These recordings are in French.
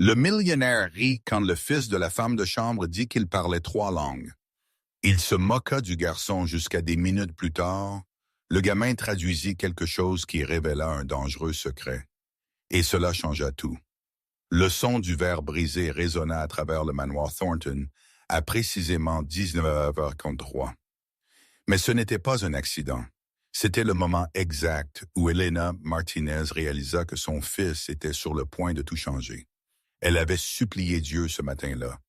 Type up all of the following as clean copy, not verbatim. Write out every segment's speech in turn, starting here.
Le millionnaire rit quand le fils de la femme de chambre dit qu'il parlait 3 langues. Il se moqua du garçon jusqu'à des minutes plus tard. Le gamin traduisit quelque chose qui révéla un dangereux secret. Et cela changea tout. Le son du verre brisé résonna à travers le manoir Thornton à précisément 19h43. Mais ce n'était pas un accident. C'était le moment exact où Elena Martinez réalisa que son fils était sur le point de tout changer. Elle avait supplié Dieu ce matin-là,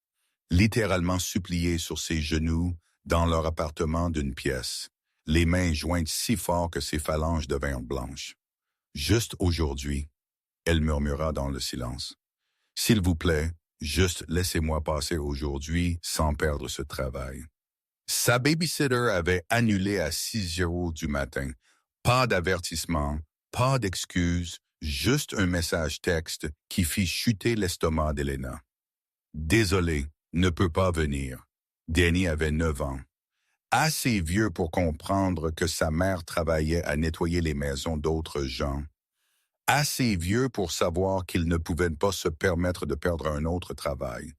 littéralement supplié sur ses genoux dans leur appartement d'une pièce, les mains jointes si fort que ses phalanges devinrent blanches. Juste aujourd'hui, elle murmura dans le silence. « S'il vous plaît, juste laissez-moi passer aujourd'hui sans perdre ce travail. » Sa babysitter avait annulé à 6 heures du matin. Pas d'avertissement, pas d'excuses, juste un message texte qui fit chuter l'estomac d'Elena. « Désolé, ne peut pas venir. » Danny avait 9 ans. Assez vieux pour comprendre que sa mère travaillait à nettoyer les maisons d'autres gens. Assez vieux pour savoir qu'il ne pouvait pas se permettre de perdre un autre travail.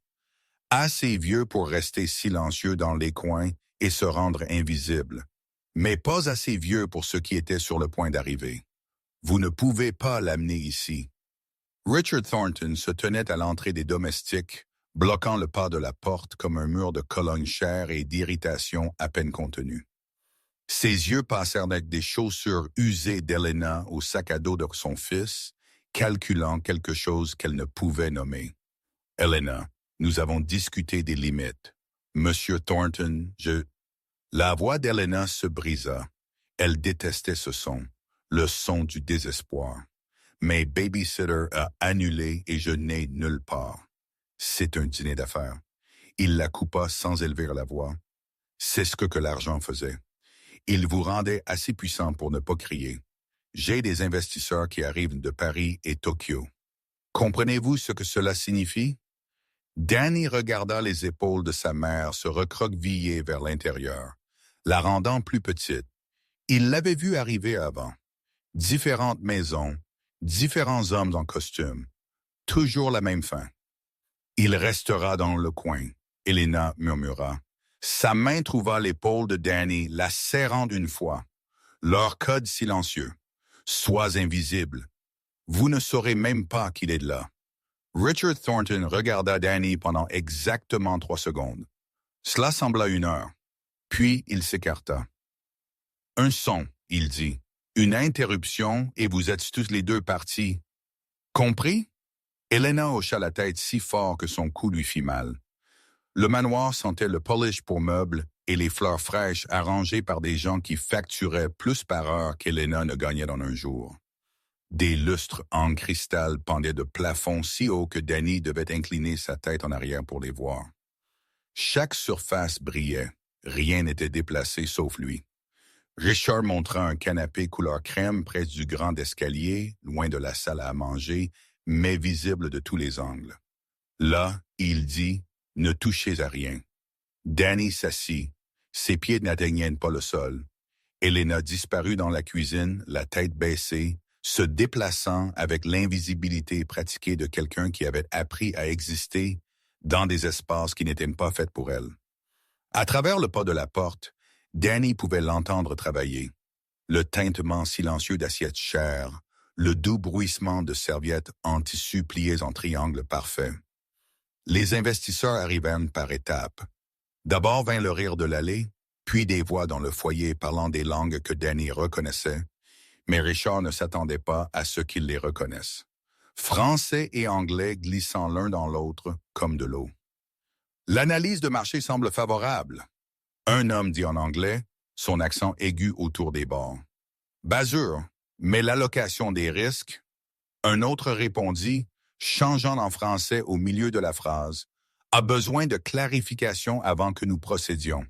Assez vieux pour rester silencieux dans les coins et se rendre invisible. Mais pas assez vieux pour ce qui était sur le point d'arriver. Vous ne pouvez pas l'amener ici. Richard Thornton se tenait à l'entrée des domestiques, bloquant le pas de la porte comme un mur de cologne chère et d'irritation à peine contenue. Ses yeux passèrent avec des chaussures usées d'Elena au sac à dos de son fils, calculant quelque chose qu'elle ne pouvait nommer. « Elena, nous avons discuté des limites. Monsieur Thornton, La voix d'Elena se brisa. Elle détestait ce son, le son du désespoir. Mais babysitter a annulé et je n'ai nulle part. C'est un dîner d'affaires. Il la coupa sans élever la voix. C'est ce que l'argent faisait. Il vous rendait assez puissant pour ne pas crier. J'ai des investisseurs qui arrivent de Paris et Tokyo. Comprenez-vous ce que cela signifie? Danny regarda les épaules de sa mère se recroqueviller vers l'intérieur, la rendant plus petite. Il l'avait vue arriver avant. Différentes maisons, différents hommes en costume. Toujours la même fin. Il restera dans le coin, Elena murmura. Sa main trouva l'épaule de Danny, la serrant d'une fois. Leur code silencieux. Sois invisible. Vous ne saurez même pas qu'il est là. Richard Thornton regarda Danny pendant exactement 3 secondes. Cela sembla 1 heure. Puis il s'écarta. Un son, il dit. Une interruption et vous êtes tous les deux partis. Compris? Elena hocha la tête si fort que son cou lui fit mal. Le manoir sentait le polish pour meubles et les fleurs fraîches arrangées par des gens qui facturaient plus par heure qu'Elena ne gagnait dans un jour. Des lustres en cristal pendaient de plafond si haut que Danny devait incliner sa tête en arrière pour les voir. Chaque surface brillait. Rien n'était déplacé sauf lui. Richard montra un canapé couleur crème près du grand escalier, loin de la salle à manger, mais visible de tous les angles. Là, il dit, ne touchez à rien. Danny s'assit. Ses pieds n'atteignaient pas le sol. Elena disparut dans la cuisine, la tête baissée, se déplaçant avec l'invisibilité pratiquée de quelqu'un qui avait appris à exister dans des espaces qui n'étaient pas faits pour elle. À travers le pas de la porte, Danny pouvait l'entendre travailler. Le tintement silencieux d'assiettes chères, le doux bruissement de serviettes en tissu pliées en triangle parfait. Les investisseurs arrivèrent par étapes. D'abord vint le rire de l'allée, puis des voix dans le foyer parlant des langues que Danny reconnaissait, mais Richard ne s'attendait pas à ce qu'il les reconnaisse. Français et anglais glissant l'un dans l'autre comme de l'eau. L'analyse de marché semble favorable. Un homme dit en anglais, son accent aigu autour des bords. Basure, mais l'allocation des risques. Un autre répondit, changeant en français au milieu de la phrase, a besoin de clarification avant que nous procédions.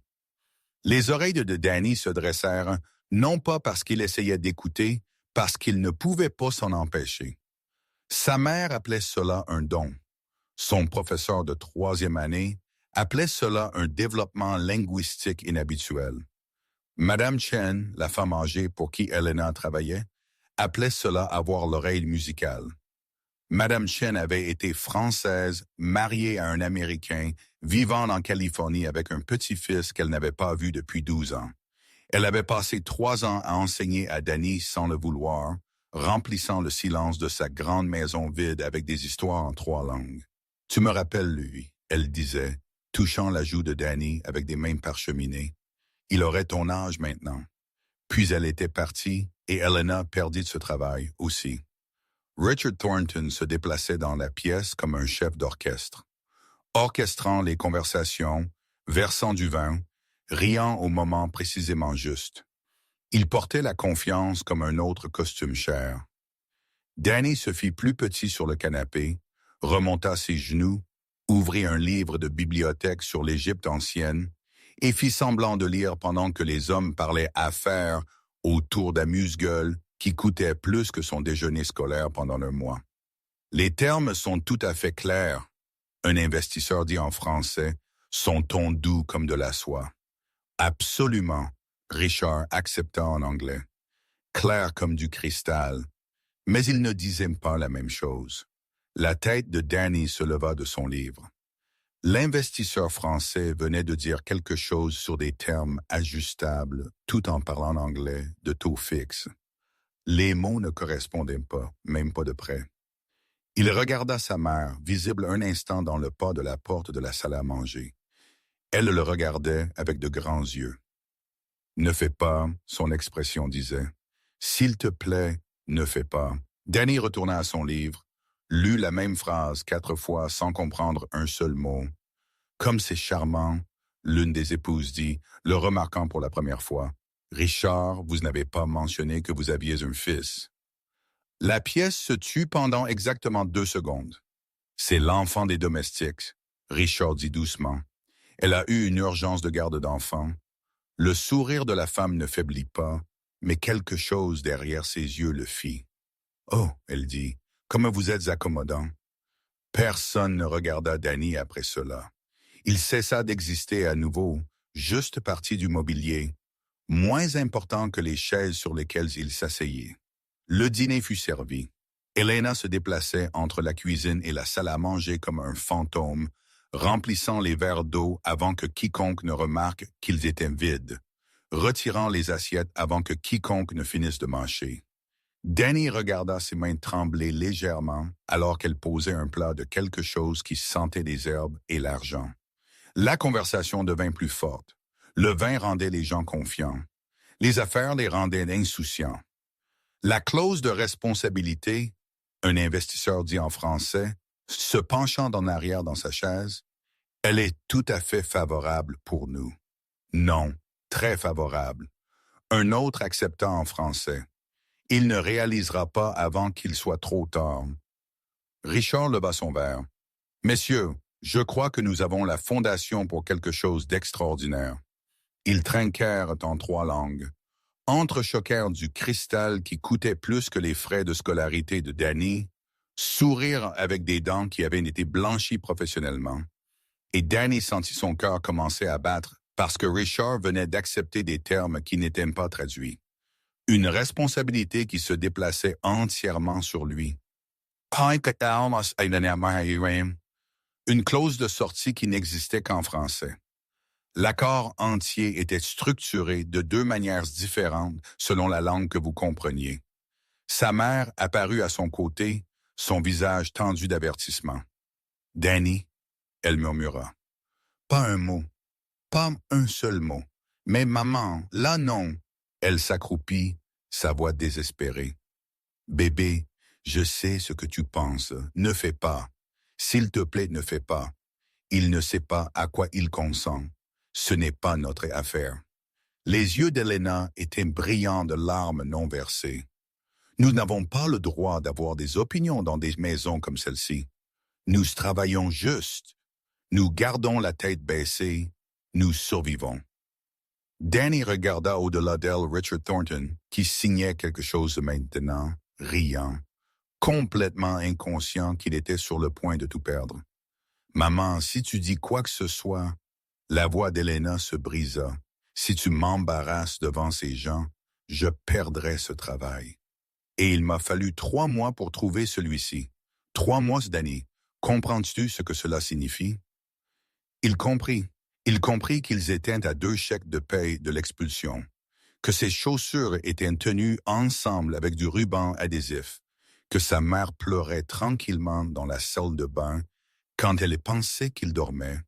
Les oreilles de Danny se dressèrent, non pas parce qu'il essayait d'écouter, parce qu'il ne pouvait pas s'en empêcher. Sa mère appelait cela un don. Son professeur de 3e année appelait cela un développement linguistique inhabituel. Madame Chen, la femme âgée pour qui Elena travaillait, appelait cela avoir l'oreille musicale. Madame Chen avait été française, mariée à un Américain, vivant en Californie avec un petit-fils qu'elle n'avait pas vu depuis 12 ans. Elle avait passé 3 ans à enseigner à Danny sans le vouloir, remplissant le silence de sa grande maison vide avec des histoires en 3 langues. « Tu me rappelles, lui, » elle disait, touchant la joue de Danny avec des mains parcheminées. « Il aurait ton âge maintenant. » Puis elle était partie et Helena perdit ce travail aussi. Richard Thornton se déplaçait dans la pièce comme un chef d'orchestre, orchestrant les conversations, versant du vin, riant au moment précisément juste. Il portait la confiance comme un autre costume cher. Danny se fit plus petit sur le canapé, remonta ses genoux, ouvrit un livre de bibliothèque sur l'Égypte ancienne et fit semblant de lire pendant que les hommes parlaient affaires autour d'amuse-gueules qui coûtaient plus que son déjeuner scolaire pendant un mois. Les termes sont tout à fait clairs, un investisseur dit en français, son ton doux comme de la soie. Absolument, Richard accepta en anglais. Clair comme du cristal. Mais il ne disait pas la même chose. La tête de Danny se leva de son livre. L'investisseur français venait de dire quelque chose sur des termes ajustables, tout en parlant anglais, de taux fixe. Les mots ne correspondaient pas, même pas de près. Il regarda sa mère, visible un instant dans le pas de la porte de la salle à manger. Elle le regardait avec de grands yeux. « Ne fais pas », son expression disait. « S'il te plaît, ne fais pas. » Danny retourna à son livre, lut la même phrase 4 fois sans comprendre un seul mot. « Comme c'est charmant », l'une des épouses dit, le remarquant pour la première fois. « Richard, vous n'avez pas mentionné que vous aviez un fils. » La pièce se tut pendant exactement 2 secondes. « C'est l'enfant des domestiques », Richard dit doucement. « Elle a eu une urgence de garde d'enfant. » Le sourire de la femme ne faiblit pas, mais quelque chose derrière ses yeux le fit. « Oh, » elle dit, « comme vous êtes accommodant. » Personne ne regarda Danny après cela. Il cessa d'exister à nouveau, juste partie du mobilier, moins important que les chaises sur lesquelles il s'asseyait. Le dîner fut servi. Helena se déplaçait entre la cuisine et la salle à manger comme un fantôme, remplissant les verres d'eau avant que quiconque ne remarque qu'ils étaient vides, retirant les assiettes avant que quiconque ne finisse de mâcher. Danny regarda ses mains trembler légèrement alors qu'elle posait un plat de quelque chose qui sentait les herbes et l'argent. La conversation devint plus forte. Le vin rendait les gens confiants. Les affaires les rendaient insouciants. La clause de responsabilité, un investisseur dit en français, se penchant en arrière dans sa chaise, elle est tout à fait favorable pour nous. Non, très favorable. Un autre accepta en français. Il ne réalisera pas avant qu'il soit trop tard. Richard leva son verre. Messieurs, je crois que nous avons la fondation pour quelque chose d'extraordinaire. Ils trinquèrent en 3 langues. Entrechoquèrent du cristal qui coûtait plus que les frais de scolarité de Danny, sourire avec des dents qui avaient été blanchies professionnellement. Et Danny sentit son cœur commencer à battre parce que Richard venait d'accepter des termes qui n'étaient pas traduits. Une responsabilité qui se déplaçait entièrement sur lui. Une clause de sortie qui n'existait qu'en français. L'accord entier était structuré de 2 manières différentes selon la langue que vous compreniez. Sa mère apparut à son côté, son visage tendu d'avertissement. « Danny », elle murmura. « Pas un mot, pas un seul mot. Mais maman, là non. » Elle s'accroupit, sa voix désespérée. « Bébé, je sais ce que tu penses. Ne fais pas. S'il te plaît, ne fais pas. Il ne sait pas à quoi il consent. Ce n'est pas notre affaire. » Les yeux d'Helena étaient brillants de larmes non versées. « Nous n'avons pas le droit d'avoir des opinions dans des maisons comme celle-ci. Nous travaillons juste. Nous gardons la tête baissée. Nous survivons. » Danny regarda au-delà d'elle Richard Thornton, qui signait quelque chose maintenant, riant, complètement inconscient qu'il était sur le point de tout perdre. « Maman, si tu dis quoi que ce soit... » La voix d'Helena se brisa. « Si tu m'embarrasses devant ces gens, je perdrai ce travail. Et il m'a fallu 3 mois pour trouver celui-ci. 3 mois, Danny. Comprends-tu ce que cela signifie? Il comprit. Il comprit qu'ils étaient à 2 chèques de paye de l'expulsion, que ses chaussures étaient tenues ensemble avec du ruban adhésif, que sa mère pleurait tranquillement dans la salle de bain quand elle pensait qu'il dormait,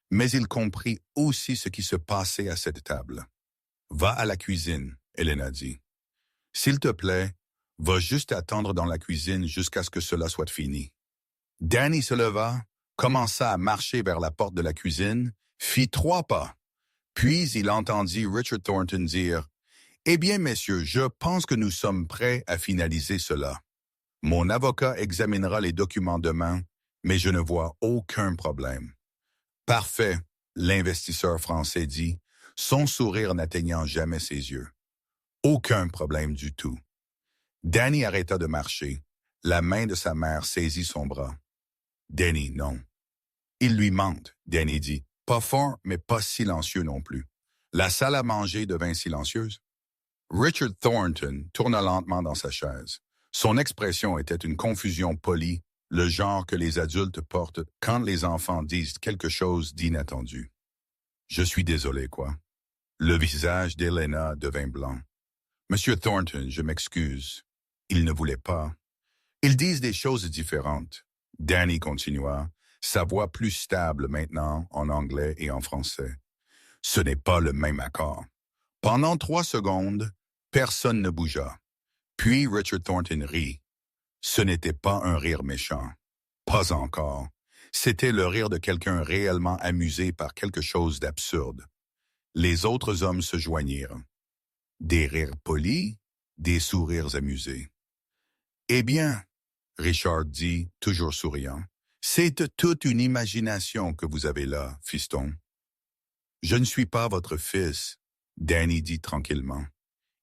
mais il comprit aussi ce qui se passait à cette table. Va à la cuisine, Elena dit. S'il te plaît, va juste attendre dans la cuisine jusqu'à ce que cela soit fini. Danny se leva, commença à marcher vers la porte de la cuisine, fit 3 pas. Puis il entendit Richard Thornton dire « Eh bien, messieurs, je pense que nous sommes prêts à finaliser cela. Mon avocat examinera les documents demain, mais je ne vois aucun problème. » « Parfait, » l'investisseur français dit, son sourire n'atteignant jamais ses yeux. Aucun problème du tout. Danny arrêta de marcher. La main de sa mère saisit son bras. Danny, non. Il lui mente, Danny dit. Pas fort, mais pas silencieux non plus. La salle à manger devint silencieuse. Richard Thornton tourna lentement dans sa chaise. Son expression était une confusion polie, le genre que les adultes portent quand les enfants disent quelque chose d'inattendu. Je suis désolé, quoi. Le visage d'Elena devint blanc. Monsieur Thornton, je m'excuse. Il ne voulait pas. Ils disent des choses différentes. Danny continua, sa voix plus stable maintenant en anglais et en français. Ce n'est pas le même accord. Pendant 3 secondes, personne ne bougea. Puis Richard Thornton rit. Ce n'était pas un rire méchant. Pas encore. C'était le rire de quelqu'un réellement amusé par quelque chose d'absurde. Les autres hommes se joignirent. Des rires polis, des sourires amusés. Eh bien, Richard dit, toujours souriant, c'est toute une imagination que vous avez là, fiston. Je ne suis pas votre fils, Danny dit tranquillement,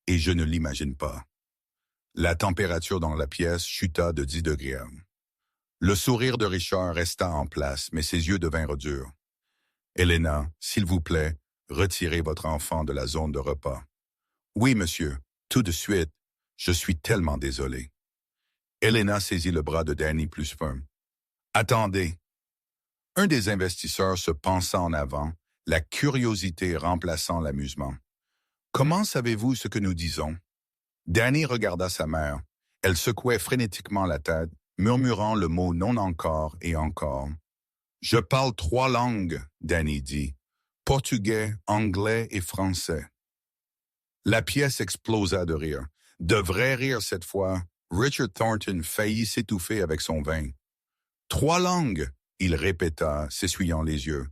et je ne l'imagine pas. La température dans la pièce chuta de 10 degrés. Le sourire de Richard resta en place, mais ses yeux devinrent durs. Elena, s'il vous plaît, retirez votre enfant de la zone de repas. Oui, monsieur, tout de suite. Je suis tellement désolé. Elena saisit le bras de Danny plus ferme. Attendez. Un des investisseurs se pencha en avant, la curiosité remplaçant l'amusement. Comment savez-vous ce que nous disons? Danny regarda sa mère. Elle secouait frénétiquement la tête, murmurant le mot non encore et encore. Je parle 3 langues, Danny dit. Portugais, anglais et français. La pièce explosa de rire. De vrai rire cette fois, Richard Thornton faillit s'étouffer avec son vin. 3 langues, il répéta, s'essuyant les yeux.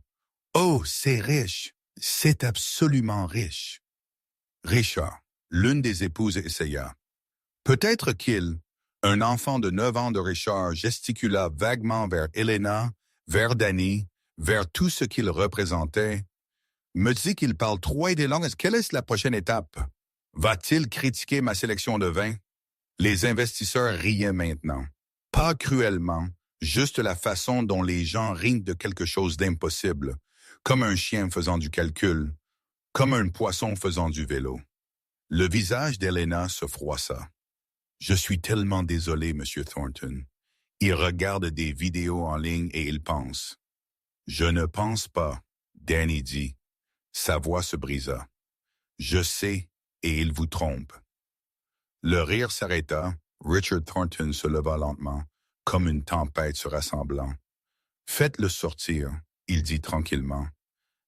Oh, c'est riche, c'est absolument riche. Richard, l'une des épouses essaya. Peut-être un enfant de 9 ans de Richard, gesticula vaguement vers Elena, vers Danny, vers tout ce qu'il représentait. Me dit qu'il parle 3 des langues. Quelle est la prochaine étape? Va-t-il critiquer ma sélection de vin? Les investisseurs riaient maintenant. Pas cruellement, juste la façon dont les gens rient de quelque chose d'impossible, comme un chien faisant du calcul, comme un poisson faisant du vélo. Le visage d'Elena se froissa. Je suis tellement désolé, Monsieur Thornton. Il regarde des vidéos en ligne et il pense. Je ne pense pas, Danny dit. Sa voix se brisa. Je sais, et il vous trompe. Le rire s'arrêta. Richard Thornton se leva lentement, comme une tempête se rassemblant. Faites-le sortir, il dit tranquillement.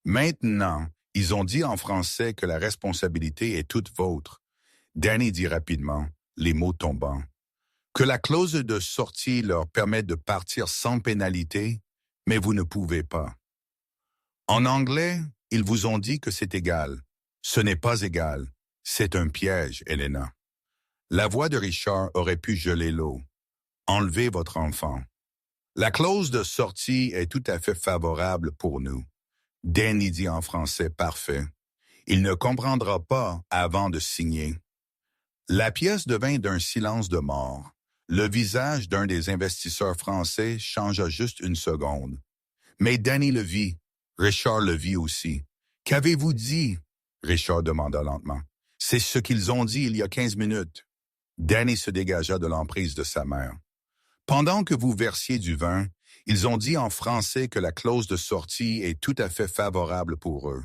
Maintenant, ils ont dit en français que la responsabilité est toute vôtre. Danny dit rapidement, les mots tombant. Que la clause de sortie leur permet de partir sans pénalité, mais vous ne pouvez pas. En anglais, ils vous ont dit que c'est égal. Ce n'est pas égal. C'est un piège, Elena. La voix de Richard aurait pu geler l'eau. Enlevez votre enfant. La clause de sortie est tout à fait favorable pour nous. Danny dit en français parfait. Il ne comprendra pas avant de signer. La pièce devint d'un silence de mort. Le visage d'un des investisseurs français changea juste une seconde. Mais Danny le vit. Richard le vit aussi. Qu'avez-vous dit? Richard demanda lentement. C'est ce qu'ils ont dit il y a 15 minutes. Danny se dégagea de l'emprise de sa mère. Pendant que vous versiez du vin, ils ont dit en français que la clause de sortie est tout à fait favorable pour eux,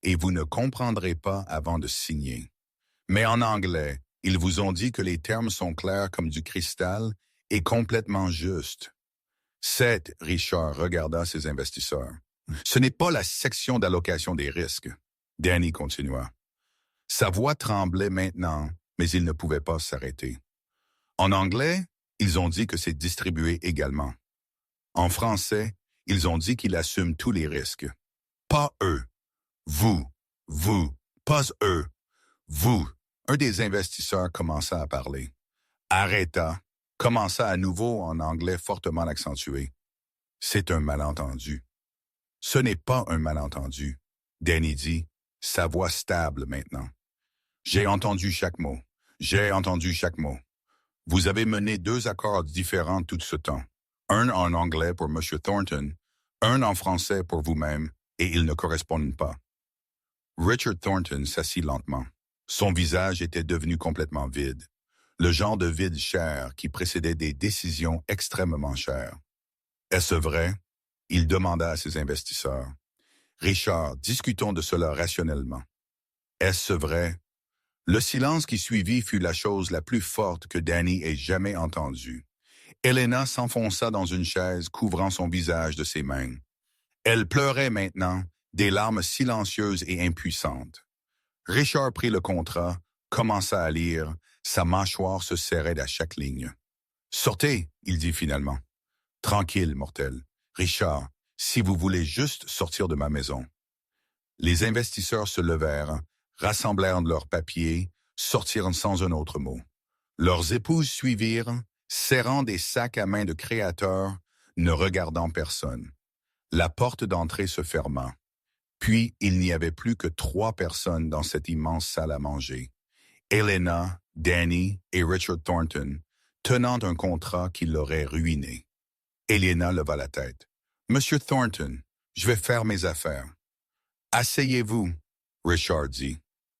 et vous ne comprendrez pas avant de signer. Mais en anglais, ils vous ont dit que les termes sont clairs comme du cristal et complètement justes. Seth, Richard regarda ses investisseurs. Ce n'est pas la section d'allocation des risques. Danny continua. Sa voix tremblait maintenant, mais il ne pouvait pas s'arrêter. En anglais, ils ont dit que c'est distribué également. En français, ils ont dit qu'il assume tous les risques. Pas eux. Vous, pas eux. Vous. Un des investisseurs commença à parler. Arrêta, commença à nouveau en anglais fortement accentué. C'est un malentendu. Ce n'est pas un malentendu, Danny dit, sa voix stable maintenant. J'ai entendu chaque mot. J'ai entendu chaque mot. Vous avez mené 2 accords différents tout ce temps. Un en anglais pour M. Thornton, un en français pour vous-même, et ils ne correspondent pas. Richard Thornton s'assit lentement. Son visage était devenu complètement vide. Le genre de vide cher qui précédait des décisions extrêmement chères. Est-ce vrai? Il demanda à ses investisseurs. Richard, discutons de cela rationnellement. Est-ce vrai? Le silence qui suivit fut la chose la plus forte que Danny ait jamais entendue. Helena s'enfonça dans une chaise, couvrant son visage de ses mains. Elle pleurait maintenant, des larmes silencieuses et impuissantes. Richard prit le contrat, commença à lire, sa mâchoire se serrait à chaque ligne. « Sortez, il dit finalement. « Tranquille, mortel. Richard, si vous voulez juste sortir de ma maison. » Les investisseurs se levèrent, rassemblèrent leurs papiers, sortirent sans un autre mot. Leurs épouses suivirent, serrant des sacs à main de créateurs, ne regardant personne. La porte d'entrée se ferma. Puis, il n'y avait plus que 3 personnes dans cette immense salle à manger. Helena, Danny et Richard Thornton, tenant un contrat qui l'aurait ruiné. Helena leva la tête. « Monsieur Thornton, je vais faire mes affaires. »« Asseyez-vous, » Richard dit.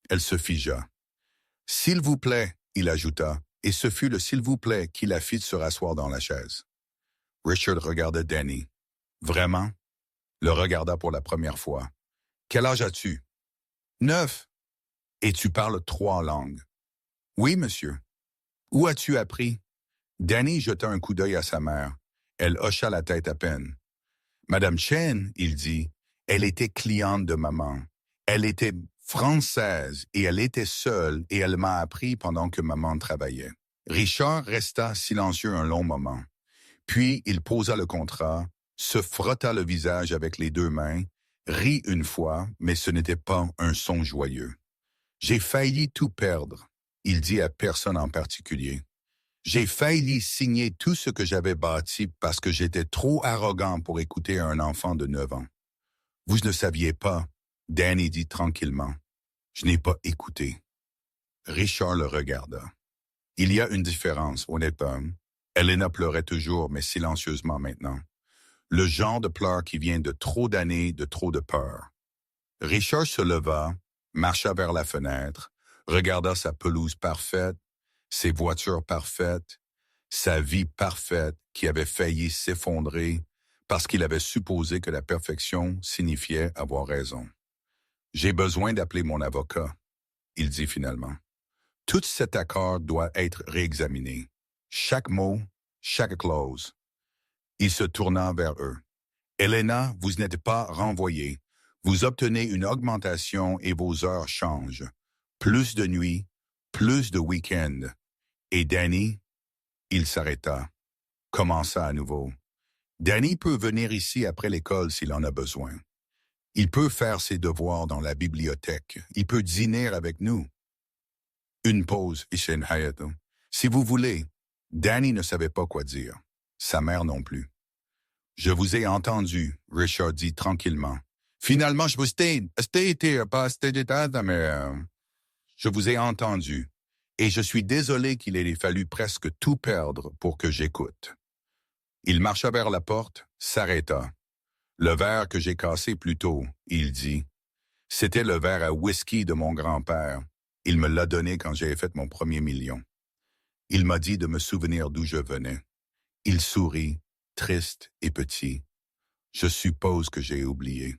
Elle se figea. « S'il vous plaît, » il ajouta, et ce fut le « s'il vous plaît » qui la fit se rasseoir dans la chaise. Richard regarda Danny. « Vraiment? » Le regarda pour la première fois. « Quel âge as-tu? »« 9. »« Et tu parles 3 langues? »« Oui, monsieur. »« Où as-tu appris? » Danny jeta un coup d'œil à sa mère. Elle hocha la tête à peine. « Madame Chen, » il dit, « elle était cliente de maman. Elle était française et elle était seule et elle m'a appris pendant que maman travaillait. » Richard resta silencieux un long moment. Puis il posa le contrat, se frotta le visage avec les 2 mains, rit une fois, mais ce n'était pas un son joyeux. « J'ai failli tout perdre, » il dit à personne en particulier. « J'ai failli signer tout ce que j'avais bâti parce que j'étais trop arrogant pour écouter un enfant de 9 ans. » « Vous ne saviez pas, » Danny dit tranquillement. « Je n'ai pas écouté. » Richard le regarda. « Il y a une différence, honnêtement. » Helena pleurait toujours, mais silencieusement maintenant. Le genre de pleurs qui vient de trop d'années, de trop de peur. Richard se leva, marcha vers la fenêtre, regarda sa pelouse parfaite, ses voitures parfaites, sa vie parfaite qui avait failli s'effondrer parce qu'il avait supposé que la perfection signifiait avoir raison. « J'ai besoin d'appeler mon avocat, » il dit finalement. « Tout cet accord doit être réexaminé. Chaque mot, chaque clause. » Il se tourna vers eux. « Helena, vous n'êtes pas renvoyée. Vous obtenez une augmentation et vos heures changent. Plus de nuits, plus de week-ends. » Et Danny, il s'arrêta, commença à nouveau. « Danny peut venir ici après l'école s'il en a besoin. Il peut faire ses devoirs dans la bibliothèque. Il peut dîner avec nous. » Une pause, Ishin Hayato. « Si vous voulez. » Danny ne savait pas quoi dire. Sa mère non plus. « Je vous ai entendu, » Richard dit tranquillement. « Finalement, je vous ai entendu. Et je suis désolé qu'il ait fallu presque tout perdre pour que j'écoute. » Il marcha vers la porte, s'arrêta. « Le verre que j'ai cassé plus tôt, » il dit. « C'était le verre à whisky de mon grand-père. Il me l'a donné quand j'ai fait mon premier million. Il m'a dit de me souvenir d'où je venais. Il sourit, triste et petit. Je suppose que j'ai oublié.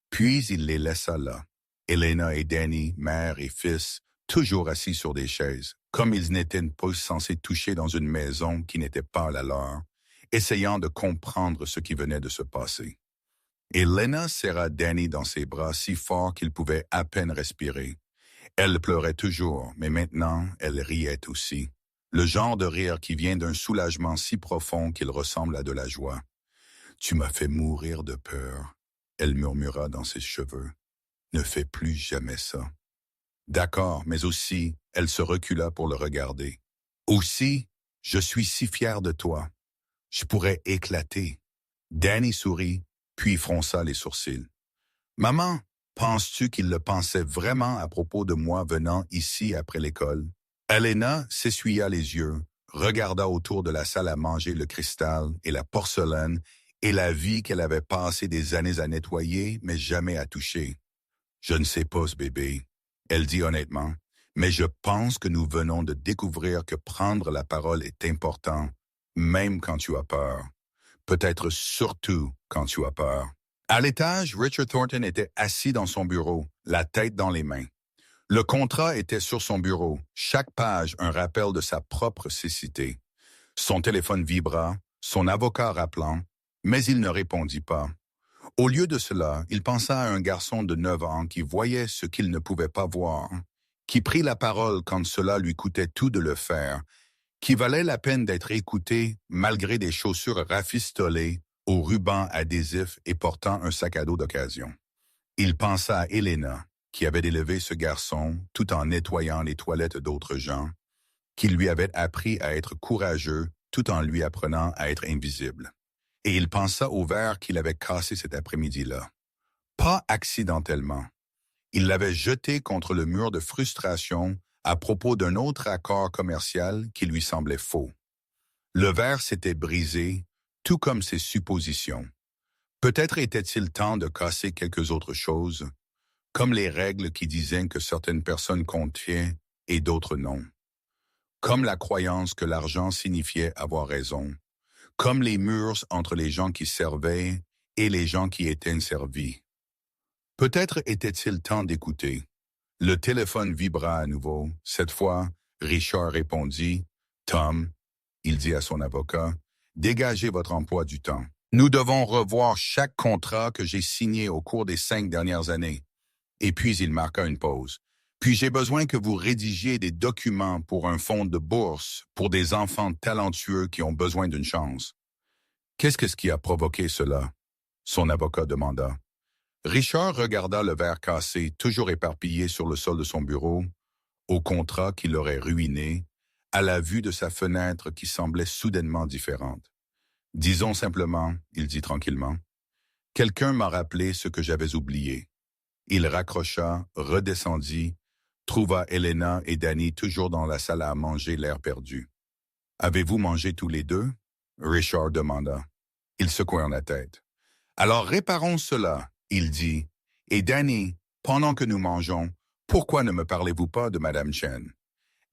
Puis il les laissa là. Elena et Danny, mère et fils, toujours assis sur des chaises, comme ils n'étaient pas censés toucher dans une maison qui n'était pas la leur, essayant de comprendre ce qui venait de se passer. Elena serra Danny dans ses bras si fort qu'il pouvait à peine respirer. Elle pleurait toujours, mais maintenant elle riait aussi. Le genre de rire qui vient d'un soulagement si profond qu'il ressemble à de la joie. « Tu m'as fait mourir de peur », elle murmura dans ses cheveux. « Ne fais plus jamais ça. » D'accord, mais aussi, elle se recula pour le regarder. « Aussi, je suis si fière de toi. Je pourrais éclater. » Danny sourit, puis fronça les sourcils. « Maman, penses-tu qu'il le pensait vraiment à propos de moi venant ici après l'école? » Elena s'essuya les yeux, regarda autour de la salle à manger le cristal et la porcelaine et la vie qu'elle avait passé des années à nettoyer, mais jamais à toucher. « Je ne sais pas, ce bébé, » elle dit honnêtement, « mais je pense que nous venons de découvrir que prendre la parole est important, même quand tu as peur. Peut-être surtout quand tu as peur. » À l'étage, Richard Thornton était assis dans son bureau, la tête dans les mains. Le contrat était sur son bureau, chaque page un rappel de sa propre cécité. Son téléphone vibra, son avocat rappelant, mais il ne répondit pas. Au lieu de cela, il pensa à un garçon de 9 ans qui voyait ce qu'il ne pouvait pas voir, qui prit la parole quand cela lui coûtait tout de le faire, qui valait la peine d'être écouté malgré des chaussures rafistolées, aux rubans adhésifs et portant un sac à dos d'occasion. Il pensa à Elena, qui avait élevé ce garçon tout en nettoyant les toilettes d'autres gens, qui lui avait appris à être courageux tout en lui apprenant à être invisible. Et il pensa au verre qu'il avait cassé cet après-midi-là. Pas accidentellement. Il l'avait jeté contre le mur de frustration à propos d'un autre accord commercial qui lui semblait faux. Le verre s'était brisé, tout comme ses suppositions. Peut-être était-il temps de casser quelques autres choses, comme les règles qui disaient que certaines personnes comptaient et d'autres non. Comme la croyance que l'argent signifiait avoir raison. Comme les murs entre les gens qui servaient et les gens qui étaient servis. Peut-être était-il temps d'écouter. Le téléphone vibra à nouveau. Cette fois, Richard répondit. « Tom, » il dit à son avocat, « dégagez votre emploi du temps. Nous devons revoir chaque contrat que j'ai signé au cours des 5 dernières années. » Et puis il marqua une pause. « Puis j'ai besoin que vous rédigiez des documents pour un fonds de bourse pour des enfants talentueux qui ont besoin d'une chance. » « Qu'est-ce qui a provoqué cela? » son avocat demanda. Richard regarda le verre cassé, toujours éparpillé sur le sol de son bureau, au contrat qui l'aurait ruiné, à la vue de sa fenêtre qui semblait soudainement différente. « Disons simplement, » il dit tranquillement, « quelqu'un m'a rappelé ce que j'avais oublié. » Il raccrocha, redescendit, trouva Elena et Danny toujours dans la salle à manger, l'air perdu. « Avez-vous mangé tous les deux? » Richard demanda. Ils secouèrent la tête. « Alors réparons cela, » il dit. « Et Danny, pendant que nous mangeons, pourquoi ne me parlez-vous pas de Madame Chen?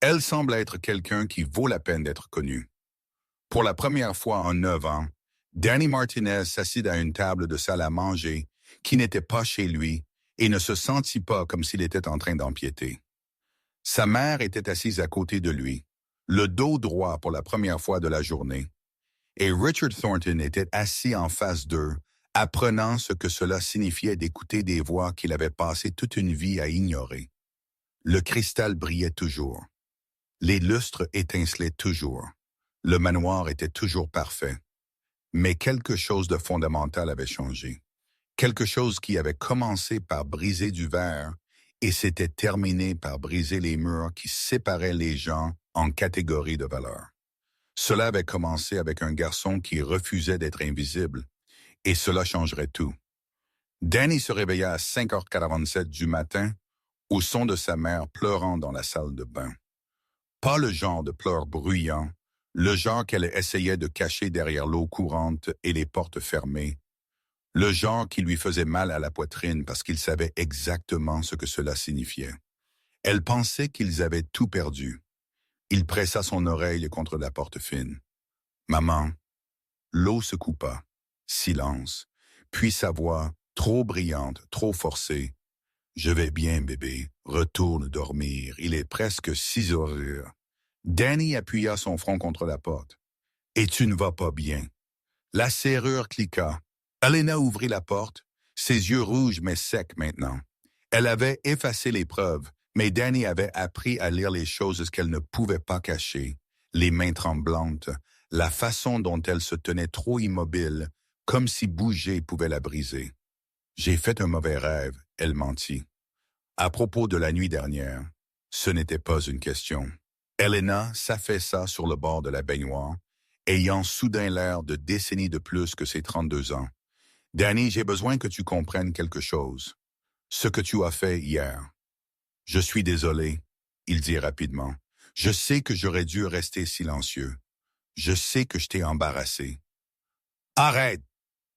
Elle semble être quelqu'un qui vaut la peine d'être connu. » Pour la première fois en 9 ans, Danny Martinez s'assit à une table de salle à manger qui n'était pas chez lui et ne se sentit pas comme s'il était en train d'empiéter. Sa mère était assise à côté de lui, le dos droit pour la première fois de la journée, et Richard Thornton était assis en face d'eux, apprenant ce que cela signifiait d'écouter des voix qu'il avait passé toute une vie à ignorer. Le cristal brillait toujours. Les lustres étincelaient toujours. Le manoir était toujours parfait. Mais quelque chose de fondamental avait changé. Quelque chose qui avait commencé par briser du verre et s'était terminé par briser les murs qui séparaient les gens en catégories de valeur. Cela avait commencé avec un garçon qui refusait d'être invisible, et cela changerait tout. Danny se réveilla à 5h47 du matin, au son de sa mère pleurant dans la salle de bain. Pas le genre de pleurs bruyants, le genre qu'elle essayait de cacher derrière l'eau courante et les portes fermées, le genre qui lui faisait mal à la poitrine parce qu'il savait exactement ce que cela signifiait. Elle pensait qu'ils avaient tout perdu. Il pressa son oreille contre la porte fine. « Maman, L'eau se coupa. Silence. Puis sa voix, trop brillante, trop forcée. « Je vais bien, bébé. Retourne dormir. Il est presque 6 heures. » Danny appuya son front contre la porte. « Et tu ne vas pas bien. » La serrure cliqua. Elena ouvrit la porte, ses yeux rouges mais secs maintenant. Elle avait effacé les preuves, mais Danny avait appris à lire les choses qu'elle ne pouvait pas cacher. Les mains tremblantes, la façon dont elle se tenait trop immobile, comme si bouger pouvait la briser. « J'ai fait un mauvais rêve », elle mentit. À propos de la nuit dernière, ce n'était pas une question. Elena s'affaissa sur le bord de la baignoire, ayant soudain l'air de décennies de plus que ses 32 ans. « Danny, j'ai besoin que tu comprennes quelque chose. Ce que tu as fait hier. »« Je suis désolé, » il dit rapidement. « Je sais que j'aurais dû rester silencieux. Je sais que je t'ai embarrassé. »« Arrête !»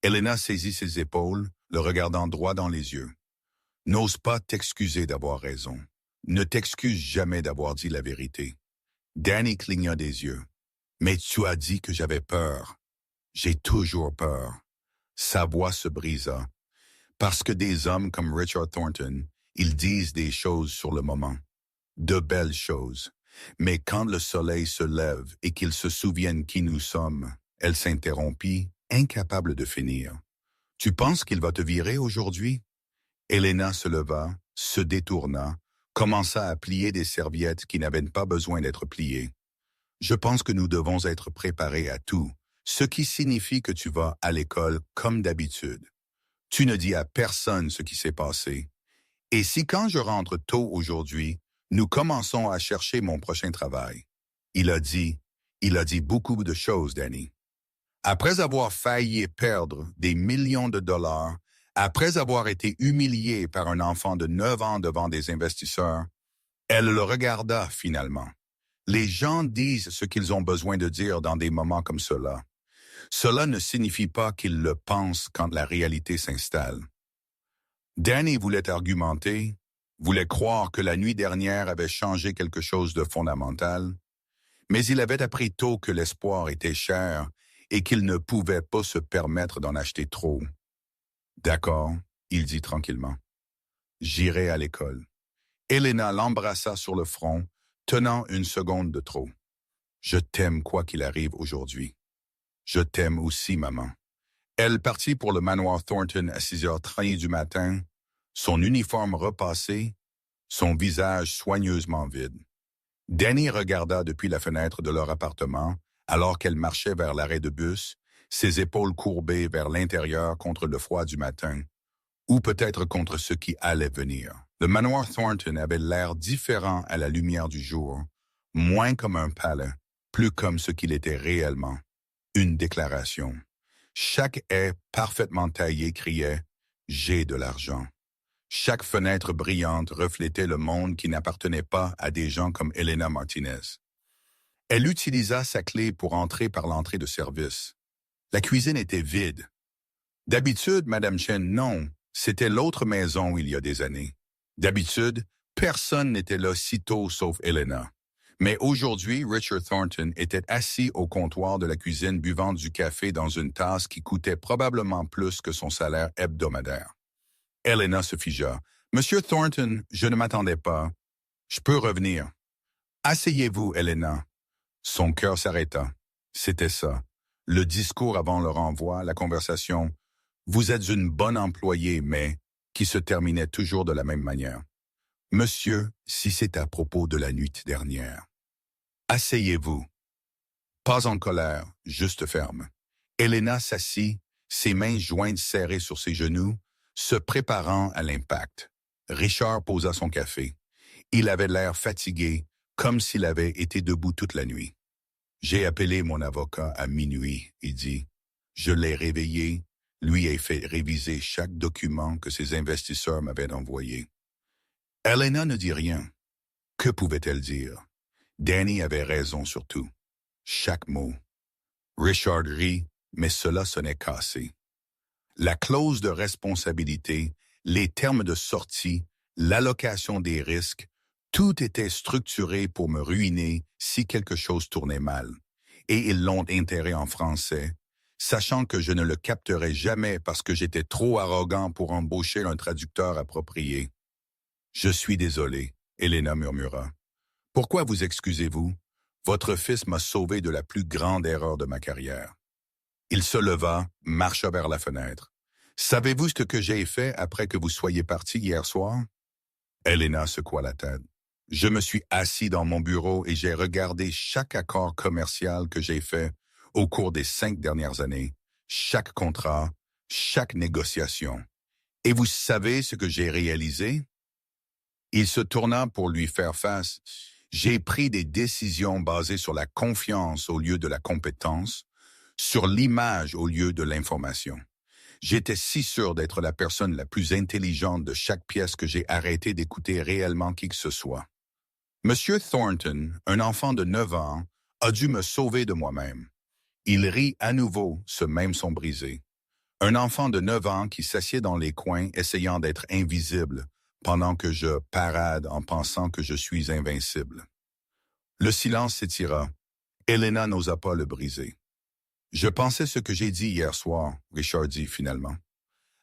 Elena saisit ses épaules, le regardant droit dans les yeux. « N'ose pas t'excuser d'avoir raison. Ne t'excuse jamais d'avoir dit la vérité. » Danny cligna des yeux. « Mais tu as dit que j'avais peur. »« J'ai toujours peur. » Sa voix se brisa. Parce que des hommes comme Richard Thornton, ils disent des choses sur le moment. De belles choses. Mais quand le soleil se lève et qu'ils se souviennent qui nous sommes, elle s'interrompit, incapable de finir. « Tu penses qu'il va te virer aujourd'hui? » Elena se leva, se détourna, commença à plier des serviettes qui n'avaient pas besoin d'être pliées. « Je pense que nous devons être préparés à tout, ce qui signifie que tu vas à l'école comme d'habitude. Tu ne dis à personne ce qui s'est passé. Et si quand je rentre tôt aujourd'hui, nous commençons à chercher mon prochain travail. » Il a dit beaucoup de choses, Danny. Après avoir failli perdre des millions de dollars, après avoir été humiliée par un enfant de 9 ans devant des investisseurs, elle le regarda finalement. Les gens disent ce qu'ils ont besoin de dire dans des moments comme cela. Cela ne signifie pas qu'ils le pensent quand la réalité s'installe. Danny voulait argumenter, voulait croire que la nuit dernière avait changé quelque chose de fondamental, mais il avait appris tôt que l'espoir était cher et qu'il ne pouvait pas se permettre d'en acheter trop. « D'accord, » il dit tranquillement. « J'irai à l'école. » Elena l'embrassa sur le front, tenant une seconde de trop. « Je t'aime quoi qu'il arrive aujourd'hui. »« Je t'aime aussi, maman. » Elle partit pour le manoir Thornton à 6h30 du matin, son uniforme repassé, son visage soigneusement vide. Danny regarda depuis la fenêtre de leur appartement, alors qu'elle marchait vers l'arrêt de bus, ses épaules courbées vers l'intérieur contre le froid du matin, ou peut-être contre ce qui allait venir. Le manoir Thornton avait l'air différent à la lumière du jour, moins comme un palais, plus comme ce qu'il était réellement, une déclaration. Chaque haie parfaitement taillée criait « J'ai de l'argent ». Chaque fenêtre brillante reflétait le monde qui n'appartenait pas à des gens comme Elena Martinez. Elle utilisa sa clé pour entrer par l'entrée de service. La cuisine était vide. D'habitude, Madame Chen, non, c'était l'autre maison il y a des années. D'habitude, personne n'était là si tôt sauf Elena. Mais aujourd'hui, Richard Thornton était assis au comptoir de la cuisine buvant du café dans une tasse qui coûtait probablement plus que son salaire hebdomadaire. Elena se figea. « Monsieur Thornton, je ne m'attendais pas. Je peux revenir. »« Asseyez-vous, Elena. » Son cœur s'arrêta. C'était ça. Le discours avant le renvoi, la conversation. « Vous êtes une bonne employée, mais… » qui se terminait toujours de la même manière. « Monsieur, si c'est à propos de la nuit dernière. »« Asseyez-vous. » Pas en colère, juste ferme. Elena s'assit, ses mains jointes serrées sur ses genoux, se préparant à l'impact. Richard posa son café. Il avait l'air fatigué, comme s'il avait été debout toute la nuit. « J'ai appelé mon avocat à minuit, » il dit. « Je l'ai réveillé, lui ai fait réviser chaque document que ses investisseurs m'avaient envoyé. » Elena ne dit rien. Que pouvait-elle dire? Danny avait raison sur tout. Chaque mot. Richard rit, mais cela sonnait cassé. La clause de responsabilité, les termes de sortie, l'allocation des risques, tout était structuré pour me ruiner si quelque chose tournait mal. Et ils l'ont enterré en français. sachant que je ne le capterais jamais parce que j'étais trop arrogant pour embaucher un traducteur approprié. Je suis désolé, Elena murmura. Pourquoi vous excusez-vous? Votre fils m'a sauvé de la plus grande erreur de ma carrière. Il se leva, marcha vers la fenêtre. Savez-vous ce que j'ai fait après que vous soyez parti hier soir? Elena secoua la tête. Je me suis assis dans mon bureau et j'ai regardé chaque accord commercial que j'ai fait au cours des 5 dernières années, chaque contrat, chaque négociation. Et vous savez ce que j'ai réalisé? Il se tourna pour lui faire face. J'ai pris des décisions basées sur la confiance au lieu de la compétence, sur l'image au lieu de l'information. J'étais si sûr d'être la personne la plus intelligente de chaque pièce que j'ai arrêté d'écouter réellement qui que ce soit. Monsieur Thornton, un enfant de 9 ans, a dû me sauver de moi-même. Il rit à nouveau, ce même son brisé. Un enfant de 9 ans qui s'assied dans les coins essayant d'être invisible pendant que je parade en pensant que je suis invincible. Le silence s'étira. Elena n'osa pas le briser. Je pensais ce que j'ai dit hier soir, Richard dit finalement.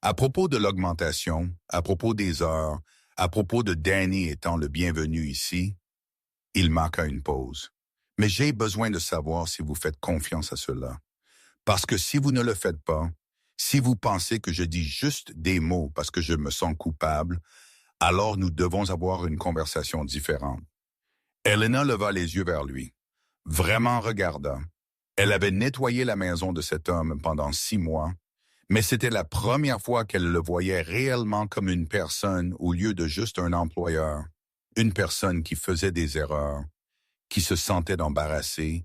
À propos de l'augmentation, à propos des heures, à propos de Danny étant le bienvenu ici, il marqua une pause. Mais j'ai besoin de savoir si vous faites confiance à cela. Parce que si vous ne le faites pas, si vous pensez que je dis juste des mots parce que je me sens coupable, alors nous devons avoir une conversation différente. Elena leva les yeux vers lui. Vraiment regarda. Elle avait nettoyé la maison de cet homme pendant 6 mois, mais c'était la première fois qu'elle le voyait réellement comme une personne au lieu de juste un employeur, une personne qui faisait des erreurs, qui se sentait embarrassée,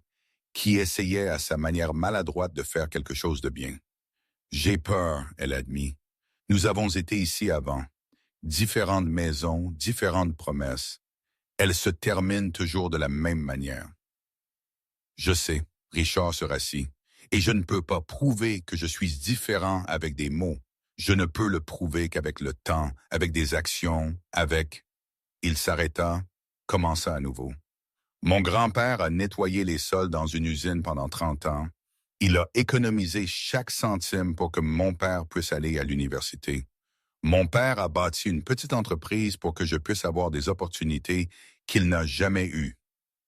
qui essayait à sa manière maladroite de faire quelque chose de bien. J'ai peur, elle admit. Nous avons été ici avant. Différentes maisons, différentes promesses. Elles se terminent toujours de la même manière. Je sais, Richard se rassit, et je ne peux pas prouver que je suis différent avec des mots. Je ne peux le prouver qu'avec le temps, avec des actions, avec... Il s'arrêta, commença à nouveau. Mon grand-père a nettoyé les sols dans une usine pendant 30 ans. Il a économisé chaque centime pour que mon père puisse aller à l'université. Mon père a bâti une petite entreprise pour que je puisse avoir des opportunités qu'il n'a jamais eues.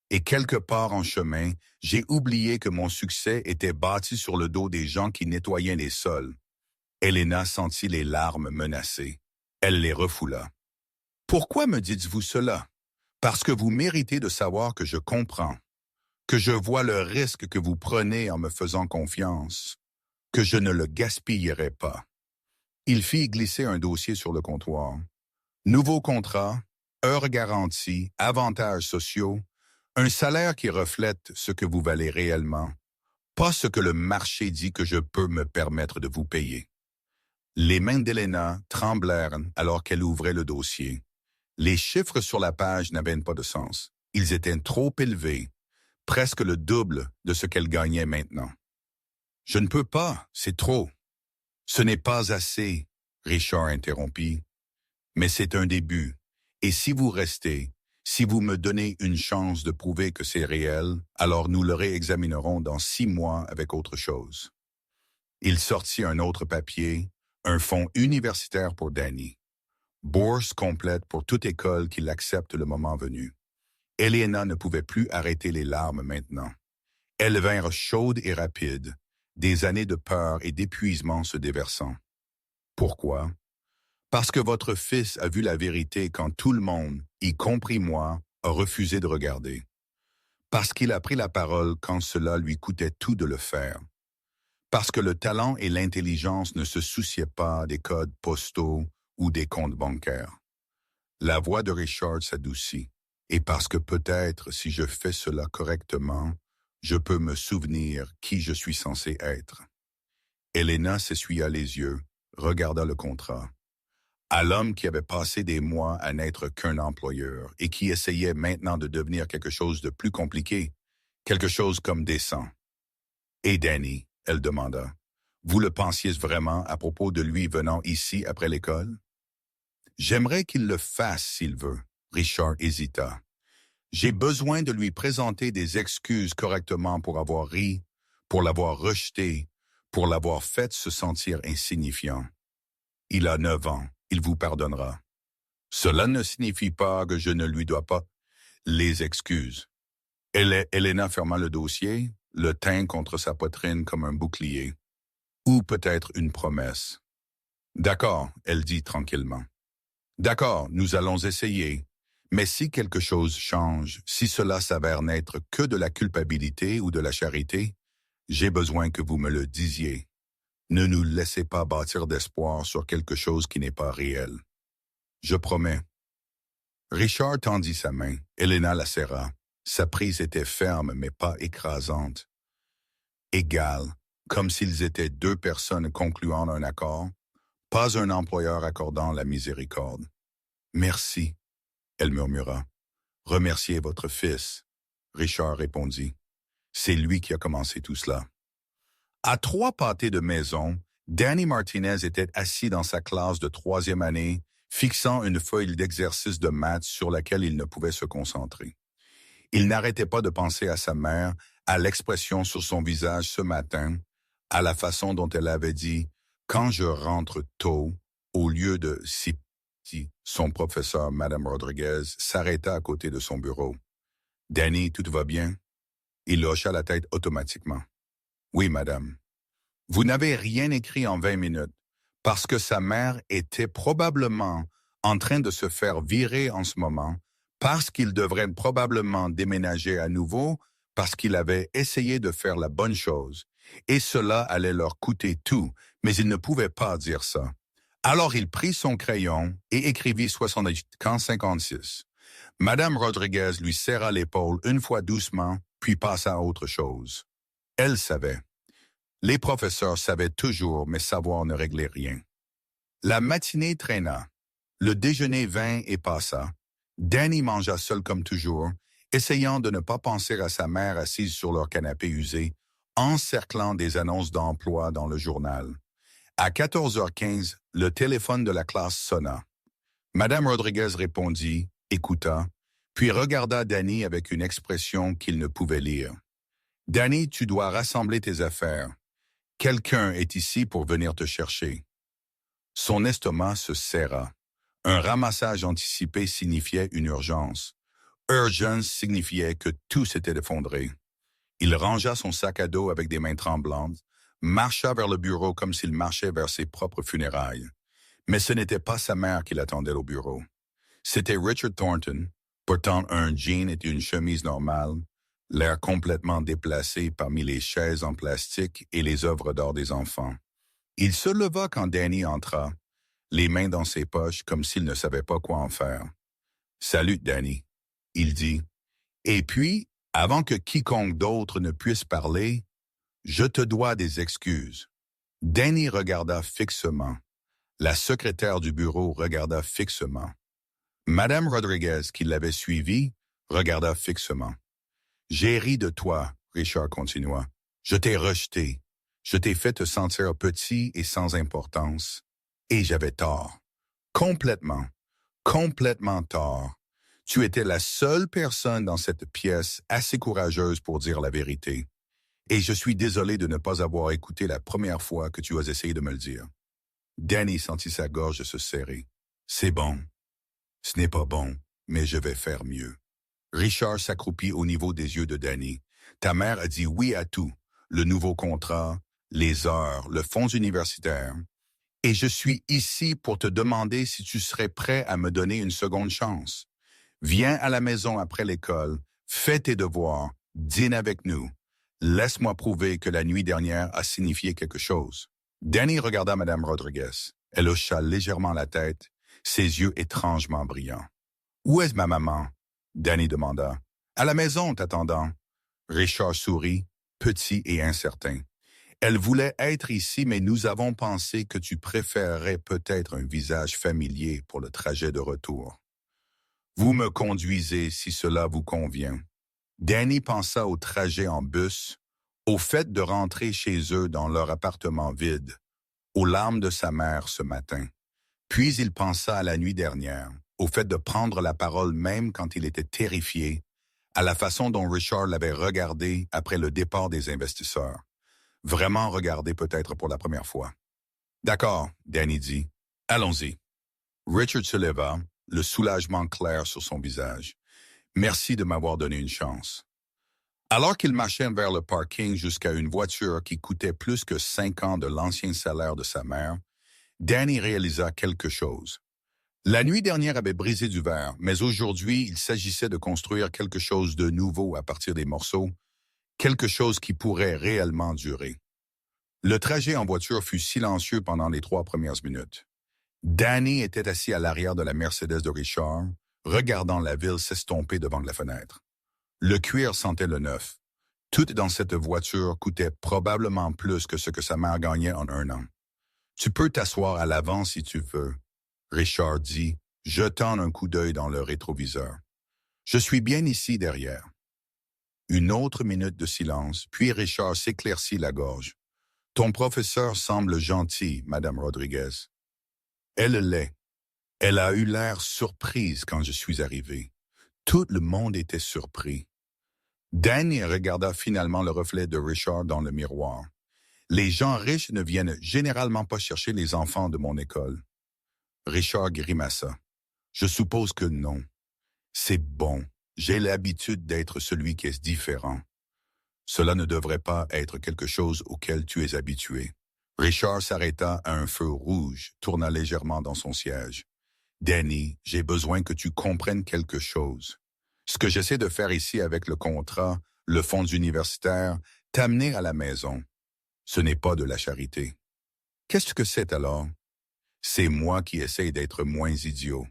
Et quelque part en chemin, j'ai oublié que mon succès était bâti sur le dos des gens qui nettoyaient les sols. Elena sentit les larmes menacées. Elle les refoula. Pourquoi me dites-vous cela? Parce que vous méritez de savoir que je comprends, que je vois le risque que vous prenez en me faisant confiance, que je ne le gaspillerai pas. Il fit glisser un dossier sur le comptoir. Nouveau contrat, heures garanties, avantages sociaux, un salaire qui reflète ce que vous valez réellement, pas ce que le marché dit que je peux me permettre de vous payer. Les mains d'Elena tremblèrent alors qu'elle ouvrait le dossier. Les chiffres sur la page n'avaient pas de sens. Ils étaient trop élevés, presque le double de ce qu'elle gagnait maintenant. Je ne peux pas, c'est trop. Ce n'est pas assez, Richard interrompit. Mais c'est un début. Et si vous restez, si vous me donnez une chance de prouver que c'est réel, alors nous le réexaminerons dans 6 mois avec autre chose. Il sortit un autre papier, un fonds universitaire pour Danny. Bourse complète pour toute école qui l'accepte le moment venu. Elena ne pouvait plus arrêter les larmes maintenant. Elles vinrent chaudes et rapides, des années de peur et d'épuisement se déversant. Pourquoi? Parce que votre fils a vu la vérité quand tout le monde, y compris moi, a refusé de regarder. Parce qu'il a pris la parole quand cela lui coûtait tout de le faire. Parce que le talent et l'intelligence ne se souciaient pas des codes postaux ou des comptes bancaires. La voix de Richard s'adoucit, et parce que peut-être si je fais cela correctement, je peux me souvenir qui je suis censé être. Elena s'essuya les yeux, regarda le contrat. À l'homme qui avait passé des mois à n'être qu'un employeur et qui essayait maintenant de devenir quelque chose de plus compliqué, quelque chose comme décent. Et Danny, elle demanda, vous le pensiez vraiment à propos de lui venant ici après l'école? J'aimerais qu'il le fasse s'il veut. Richard hésita. J'ai besoin de lui présenter des excuses correctement pour avoir ri, pour l'avoir rejeté, pour l'avoir fait se sentir insignifiant. Il a 9 ans, il vous pardonnera. Cela ne signifie pas que je ne lui dois pas les excuses. Elena ferma le dossier, le tint contre sa poitrine comme un bouclier. Ou peut-être une promesse. D'accord, elle dit tranquillement. D'accord, nous allons essayer. Mais si quelque chose change, si cela s'avère n'être que de la culpabilité ou de la charité, j'ai besoin que vous me le disiez. Ne nous laissez pas bâtir d'espoir sur quelque chose qui n'est pas réel. Je promets. Richard tendit sa main. Elena la serra. Sa prise était ferme, mais pas écrasante. Égale, comme s'ils étaient deux personnes concluant un accord, pas un employeur accordant la miséricorde. Merci, elle murmura. Remerciez votre fils. Richard répondit. C'est lui qui a commencé tout cela. À 3 pâtés de maison, Danny Martinez était assis dans sa classe de 3e année, fixant une feuille d'exercice de maths sur laquelle il ne pouvait se concentrer. Il n'arrêtait pas de penser à sa mère, à l'expression sur son visage ce matin, à la façon dont elle avait dit « Quand je rentre tôt », au lieu de « si petit ». Son professeur, Madame Rodriguez, s'arrêta à côté de son bureau. « Danny, tout va bien ?» Il hocha la tête automatiquement. « Oui, madame. » Vous n'avez rien écrit en 20 minutes, parce que sa mère était probablement en train de se faire virer en ce moment, parce qu'il devrait probablement déménager à nouveau, parce qu'il avait essayé de faire la bonne chose, et cela allait leur coûter tout, mais il ne pouvait pas dire ça. Alors il prit son crayon et écrivit 56. Madame Rodriguez lui serra l'épaule une fois doucement, puis passa à autre chose. Elle savait. Les professeurs savaient toujours, mais savoir ne réglait rien. La matinée traîna. Le déjeuner vint et passa. Danny mangea seul comme toujours, essayant de ne pas penser à sa mère assise sur leur canapé usé, encerclant des annonces d'emploi dans le journal. À 14h15, le téléphone de la classe sonna. Madame Rodriguez répondit, écouta, puis regarda Danny avec une expression qu'il ne pouvait lire. « Danny, tu dois rassembler tes affaires. Quelqu'un est ici pour venir te chercher. » Son estomac se serra. Un ramassage anticipé signifiait une urgence. Urgence signifiait que tout s'était effondré. Il rangea son sac à dos avec des mains tremblantes, marcha vers le bureau comme s'il marchait vers ses propres funérailles. Mais ce n'était pas sa mère qui l'attendait au bureau. C'était Richard Thornton, portant un jean et une chemise normale, l'air complètement déplacé parmi les chaises en plastique et les œuvres d'art des enfants. Il se leva quand Danny entra, les mains dans ses poches comme s'il ne savait pas quoi en faire. « Salut, Danny », il dit. Et puis, avant que quiconque d'autre ne puisse parler, « Je te dois des excuses. » Danny regarda fixement. La secrétaire du bureau regarda fixement. Madame Rodriguez, qui l'avait suivi, regarda fixement. « J'ai ri de toi, » Richard continua. « Je t'ai rejeté. Je t'ai fait te sentir petit et sans importance. Et j'avais tort. Complètement tort. Tu étais la seule personne dans cette pièce assez courageuse pour dire la vérité. Et je suis désolé de ne pas avoir écouté la première fois que tu as essayé de me le dire. » Danny sentit sa gorge se serrer. « C'est bon. Ce n'est pas bon, mais je vais faire mieux. » Richard s'accroupit au niveau des yeux de Danny. « Ta mère a dit oui à tout. Le nouveau contrat, les heures, le fonds universitaire. Et je suis ici pour te demander si tu serais prêt à me donner une seconde chance. Viens à la maison après l'école, fais tes devoirs, dîne avec nous. Laisse-moi prouver que la nuit dernière a signifié quelque chose. » Danny regarda Madame Rodriguez. Elle hocha légèrement la tête, ses yeux étrangement brillants. « Où est ma maman? » Danny demanda. « À la maison, t'attendant. » Richard sourit, petit et incertain. « Elle voulait être ici, mais nous avons pensé que tu préférerais peut-être un visage familier pour le trajet de retour. Vous me conduisez si cela vous convient. » Danny pensa au trajet en bus, au fait de rentrer chez eux dans leur appartement vide, aux larmes de sa mère ce matin. Puis il pensa à la nuit dernière, au fait de prendre la parole même quand il était terrifié, à la façon dont Richard l'avait regardé après le départ des investisseurs. Vraiment regarder peut-être pour la première fois. D'accord, Danny dit. Allons-y. Richard se leva, le soulagement clair sur son visage. Merci de m'avoir donné une chance. Alors qu'il marchait vers le parking jusqu'à une voiture qui coûtait plus que 5 ans de l'ancien salaire de sa mère, Danny réalisa quelque chose. La nuit dernière avait brisé du verre, mais aujourd'hui, il s'agissait de construire quelque chose de nouveau à partir des morceaux, quelque chose qui pourrait réellement durer. Le trajet en voiture fut silencieux pendant les 3 premières minutes. Danny était assis à l'arrière de la Mercedes de Richard, regardant la ville s'estomper devant la fenêtre. Le cuir sentait le neuf. Tout dans cette voiture coûtait probablement plus que ce que sa mère gagnait en 1 an. Tu peux t'asseoir à l'avant si tu veux, Richard dit, jetant un coup d'œil dans le rétroviseur. Je suis bien ici derrière. Une autre minute de silence, puis Richard s'éclaircit la gorge. Ton professeur semble gentil, Madame Rodriguez. Elle l'est. Elle a eu l'air surprise quand je suis arrivé. Tout le monde était surpris. Danny regarda finalement le reflet de Richard dans le miroir. Les gens riches ne viennent généralement pas chercher les enfants de mon école. Richard grimaça. Je suppose que non. C'est bon. J'ai l'habitude d'être celui qui est différent. Cela ne devrait pas être quelque chose auquel tu es habitué. Richard s'arrêta à un feu rouge, tourna légèrement dans son siège. Danny, j'ai besoin que tu comprennes quelque chose. Ce que j'essaie de faire ici avec le contrat, le fonds universitaire, t'amener à la maison. Ce n'est pas de la charité. Qu'est-ce que c'est alors? C'est moi qui essaie d'être moins idiot.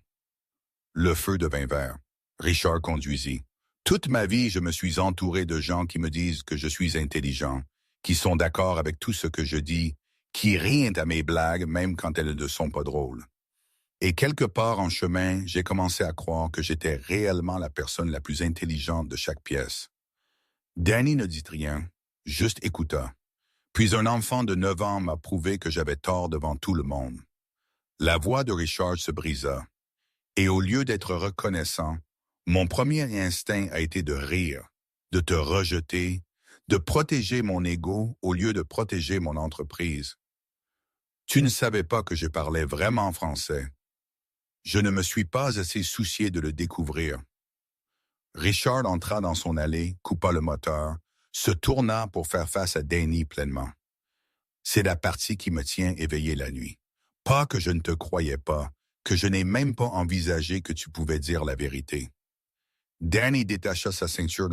Le feu devint vert. Richard conduisit. Toute ma vie, je me suis entouré de gens qui me disent que je suis intelligent, qui sont d'accord avec tout ce que je dis, qui rient à mes blagues même quand elles ne sont pas drôles. Et quelque part en chemin, j'ai commencé à croire que j'étais réellement la personne la plus intelligente de chaque pièce. Danny ne dit rien, juste écouta. Puis un enfant de 9 ans m'a prouvé que j'avais tort devant tout le monde. La voix de Richard se brisa. Et au lieu d'être reconnaissant, mon premier instinct a été de rire, de te rejeter, de protéger mon ego au lieu de protéger mon entreprise. Tu ne savais pas que je parlais vraiment français. Je ne me suis pas assez soucié de le découvrir. Richard entra dans son allée, coupa le moteur, se tourna pour faire face à Danny pleinement. C'est la partie qui me tient éveillé la nuit. Pas que je ne te croyais pas, que je n'ai même pas envisagé que tu pouvais dire la vérité. Danny détacha sa ceinture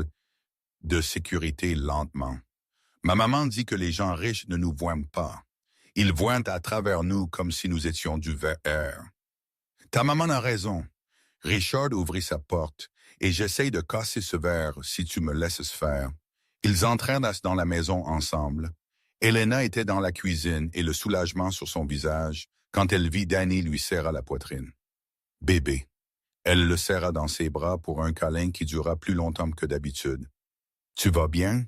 de sécurité lentement. Ma maman dit que les gens riches ne nous voient pas. Ils voient à travers nous comme si nous étions du verre. Ta maman a raison. Richard ouvrit sa porte, et j'essaye de casser ce verre si tu me laisses faire. Ils entrèrent dans la maison ensemble. Elena était dans la cuisine et le soulagement sur son visage quand elle vit Danny lui serra la poitrine. Bébé. Elle le serra dans ses bras pour un câlin qui dura plus longtemps que d'habitude. Tu vas bien?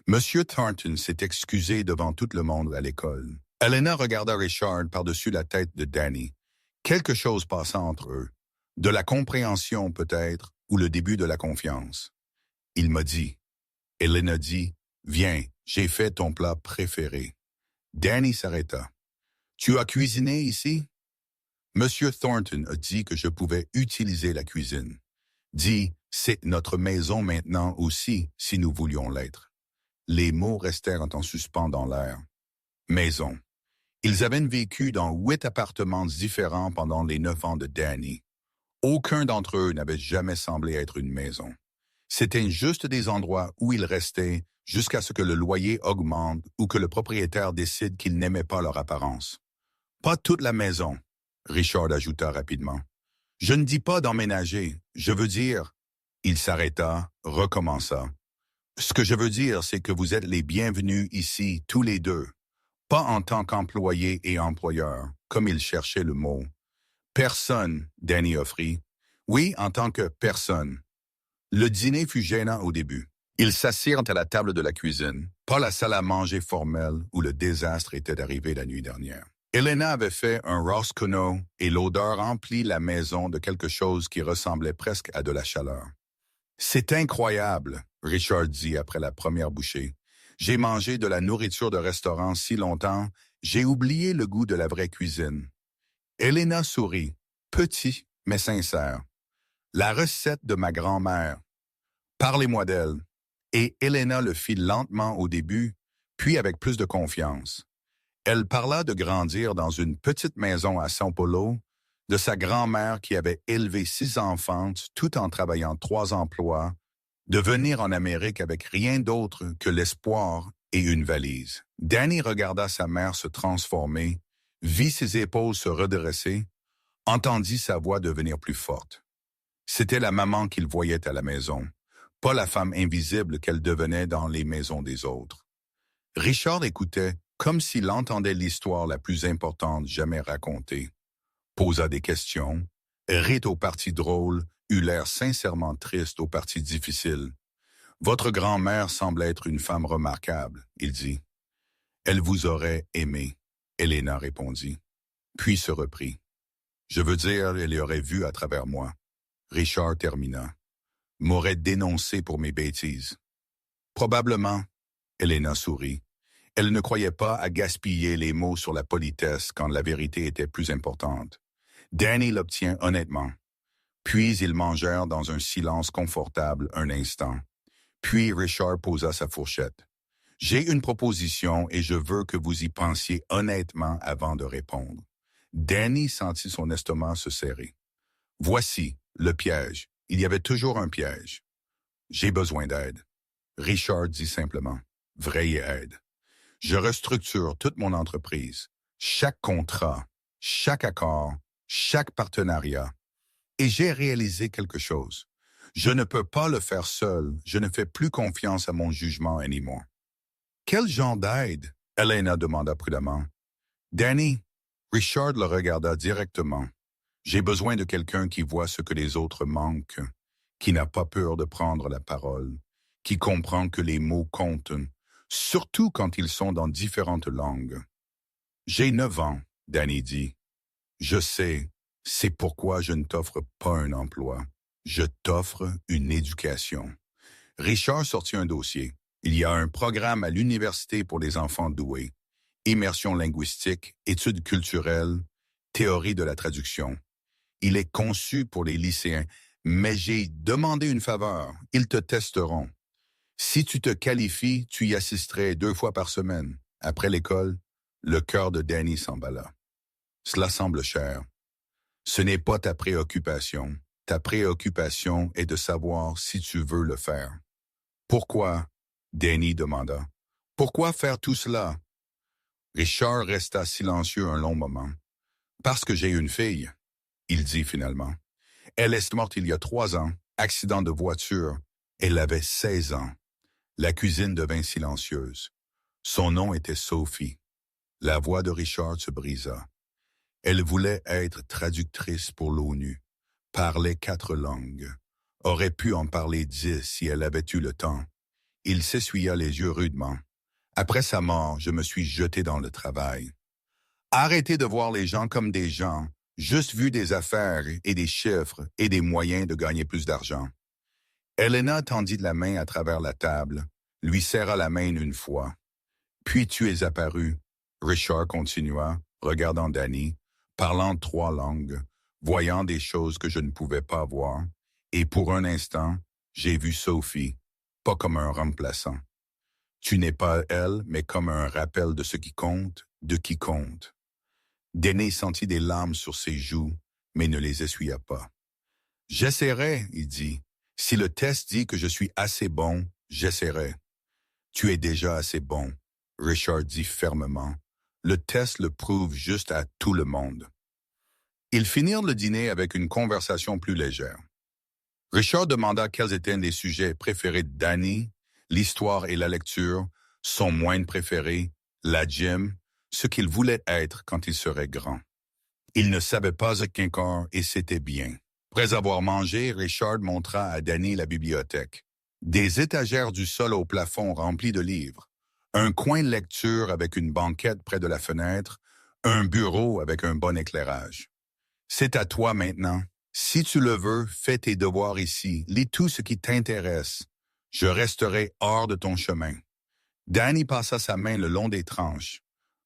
Monsieur Thornton s'est excusé devant tout le monde à l'école. Elena regarda Richard par-dessus la tête de Danny. Quelque chose passa entre eux. De la compréhension peut-être, ou le début de la confiance. Il m'a dit. Elena dit, viens, j'ai fait ton plat préféré. Danny s'arrêta. Tu as cuisiné ici? Monsieur Thornton a dit que je pouvais utiliser la cuisine. Dit, c'est notre maison maintenant aussi, si nous voulions l'être. Les mots restèrent en suspens dans l'air. Maison. Ils avaient vécu dans 8 appartements différents pendant les 9 ans de Danny. Aucun d'entre eux n'avait jamais semblé être une maison. C'étaient juste des endroits où ils restaient jusqu'à ce que le loyer augmente ou que le propriétaire décide qu'il n'aimait pas leur apparence. Pas toute la maison, Richard ajouta rapidement. Je ne dis pas d'emménager, je veux dire... Il s'arrêta, recommença. Ce que je veux dire, c'est que vous êtes les bienvenus ici, tous les deux. Pas en tant qu'employé et employeur, comme il cherchait le mot. Personne, Danny offrit. Oui, en tant que personne. Le dîner fut gênant au début. Ils s'assirent à la table de la cuisine, pas la salle à manger formelle où le désastre était arrivé la nuit dernière. Elena avait fait un roscono et l'odeur emplit la maison de quelque chose qui ressemblait presque à de la chaleur. « C'est incroyable », Richard dit après la première bouchée. J'ai mangé de la nourriture de restaurant si longtemps, j'ai oublié le goût de la vraie cuisine. Elena sourit, petit mais sincère. La recette de ma grand-mère. Parlez-moi d'elle. Et Elena le fit lentement au début, puis avec plus de confiance. Elle parla de grandir dans une petite maison à São Paulo, de sa grand-mère qui avait élevé 6 enfants tout en travaillant 3 emplois, de venir en Amérique avec rien d'autre que l'espoir et une valise. Danny regarda sa mère se transformer, vit ses épaules se redresser, entendit sa voix devenir plus forte. C'était la maman qu'il voyait à la maison, pas la femme invisible qu'elle devenait dans les maisons des autres. Richard écoutait comme s'il entendait l'histoire la plus importante jamais racontée. Posa des questions, rit aux parties drôles, eut l'air sincèrement triste aux parties difficiles. « Votre grand-mère semble être une femme remarquable, » il dit. « Elle vous aurait aimé, » Elena répondit, puis se reprit. « Je veux dire, elle y aurait vu à travers moi. » Richard termina. « M'aurait dénoncé pour mes bêtises. » Probablement, Elena sourit. Elle ne croyait pas à gaspiller les mots sur la politesse quand la vérité était plus importante. Danny l'obtient honnêtement. Puis ils mangèrent dans un silence confortable un instant. Puis Richard posa sa fourchette. « J'ai une proposition et je veux que vous y pensiez honnêtement avant de répondre. » Danny sentit son estomac se serrer. « Voici le piège. Il y avait toujours un piège. J'ai besoin d'aide. » Richard dit simplement. « Vraie aide. Je restructure toute mon entreprise, chaque contrat, chaque accord, chaque partenariat. Et j'ai réalisé quelque chose. Je ne peux pas le faire seul. Je ne fais plus confiance à mon jugement anymore. »« Quel genre d'aide? » Elena demanda prudemment. « Danny, » Richard le regarda directement. « J'ai besoin de quelqu'un qui voit ce que les autres manquent, qui n'a pas peur de prendre la parole, qui comprend que les mots comptent, surtout quand ils sont dans différentes langues. »« J'ai 9 ans, » Danny dit. « Je sais, c'est pourquoi je ne t'offre pas un emploi. Je t'offre une éducation. » Richard sortit un dossier. Il y a un programme à l'université pour les enfants doués. Immersion linguistique, études culturelles, théorie de la traduction. Il est conçu pour les lycéens, mais j'ai demandé une faveur. Ils te testeront. Si tu te qualifies, tu y assisterais 2 fois par semaine. Après l'école, le cœur de Danny s'emballa. Cela semble cher. Ce n'est pas ta préoccupation. Ta préoccupation est de savoir si tu veux le faire. Pourquoi? Danny demanda. Pourquoi faire tout cela? Richard resta silencieux un long moment. Parce que j'ai une fille, il dit finalement. Elle est morte il y a 3 ans, accident de voiture. Elle avait 16 ans. La cuisine devint silencieuse. Son nom était Sophie. La voix de Richard se brisa. Elle voulait être traductrice pour l'ONU, parlait 4 langues, aurait pu en parler 10 si elle avait eu le temps. Il s'essuya les yeux rudement. Après sa mort, je me suis jeté dans le travail. Arrêtez de voir les gens comme des gens, juste vu des affaires et des chiffres et des moyens de gagner plus d'argent. Elena tendit la main à travers la table, lui serra la main une fois. Puis tu es apparu. Richard continua, regardant Danny, parlant 3 langues, voyant des choses que je ne pouvais pas voir, et pour un instant, j'ai vu Sophie, pas comme un remplaçant. Tu n'es pas elle, mais comme un rappel de ce qui compte, de qui compte. Danny sentit des larmes sur ses joues, mais ne les essuya pas. « J'essaierai, » il dit. « Si le test dit que je suis assez bon, j'essaierai. »« Tu es déjà assez bon, » Richard dit fermement. « Le test le prouve juste à tout le monde. » Ils finirent le dîner avec une conversation plus légère. Richard demanda quels étaient les sujets préférés de Danny, l'histoire et la lecture, son moine préféré, la gym, ce qu'il voulait être quand il serait grand. Il ne savait pas encore et c'était bien. Après avoir mangé, Richard montra à Danny la bibliothèque. Des étagères du sol au plafond remplies de livres, un coin de lecture avec une banquette près de la fenêtre, un bureau avec un bon éclairage. C'est à toi maintenant. Si tu le veux, fais tes devoirs ici, lis tout ce qui t'intéresse. Je resterai hors de ton chemin. Danny passa sa main le long des tranches.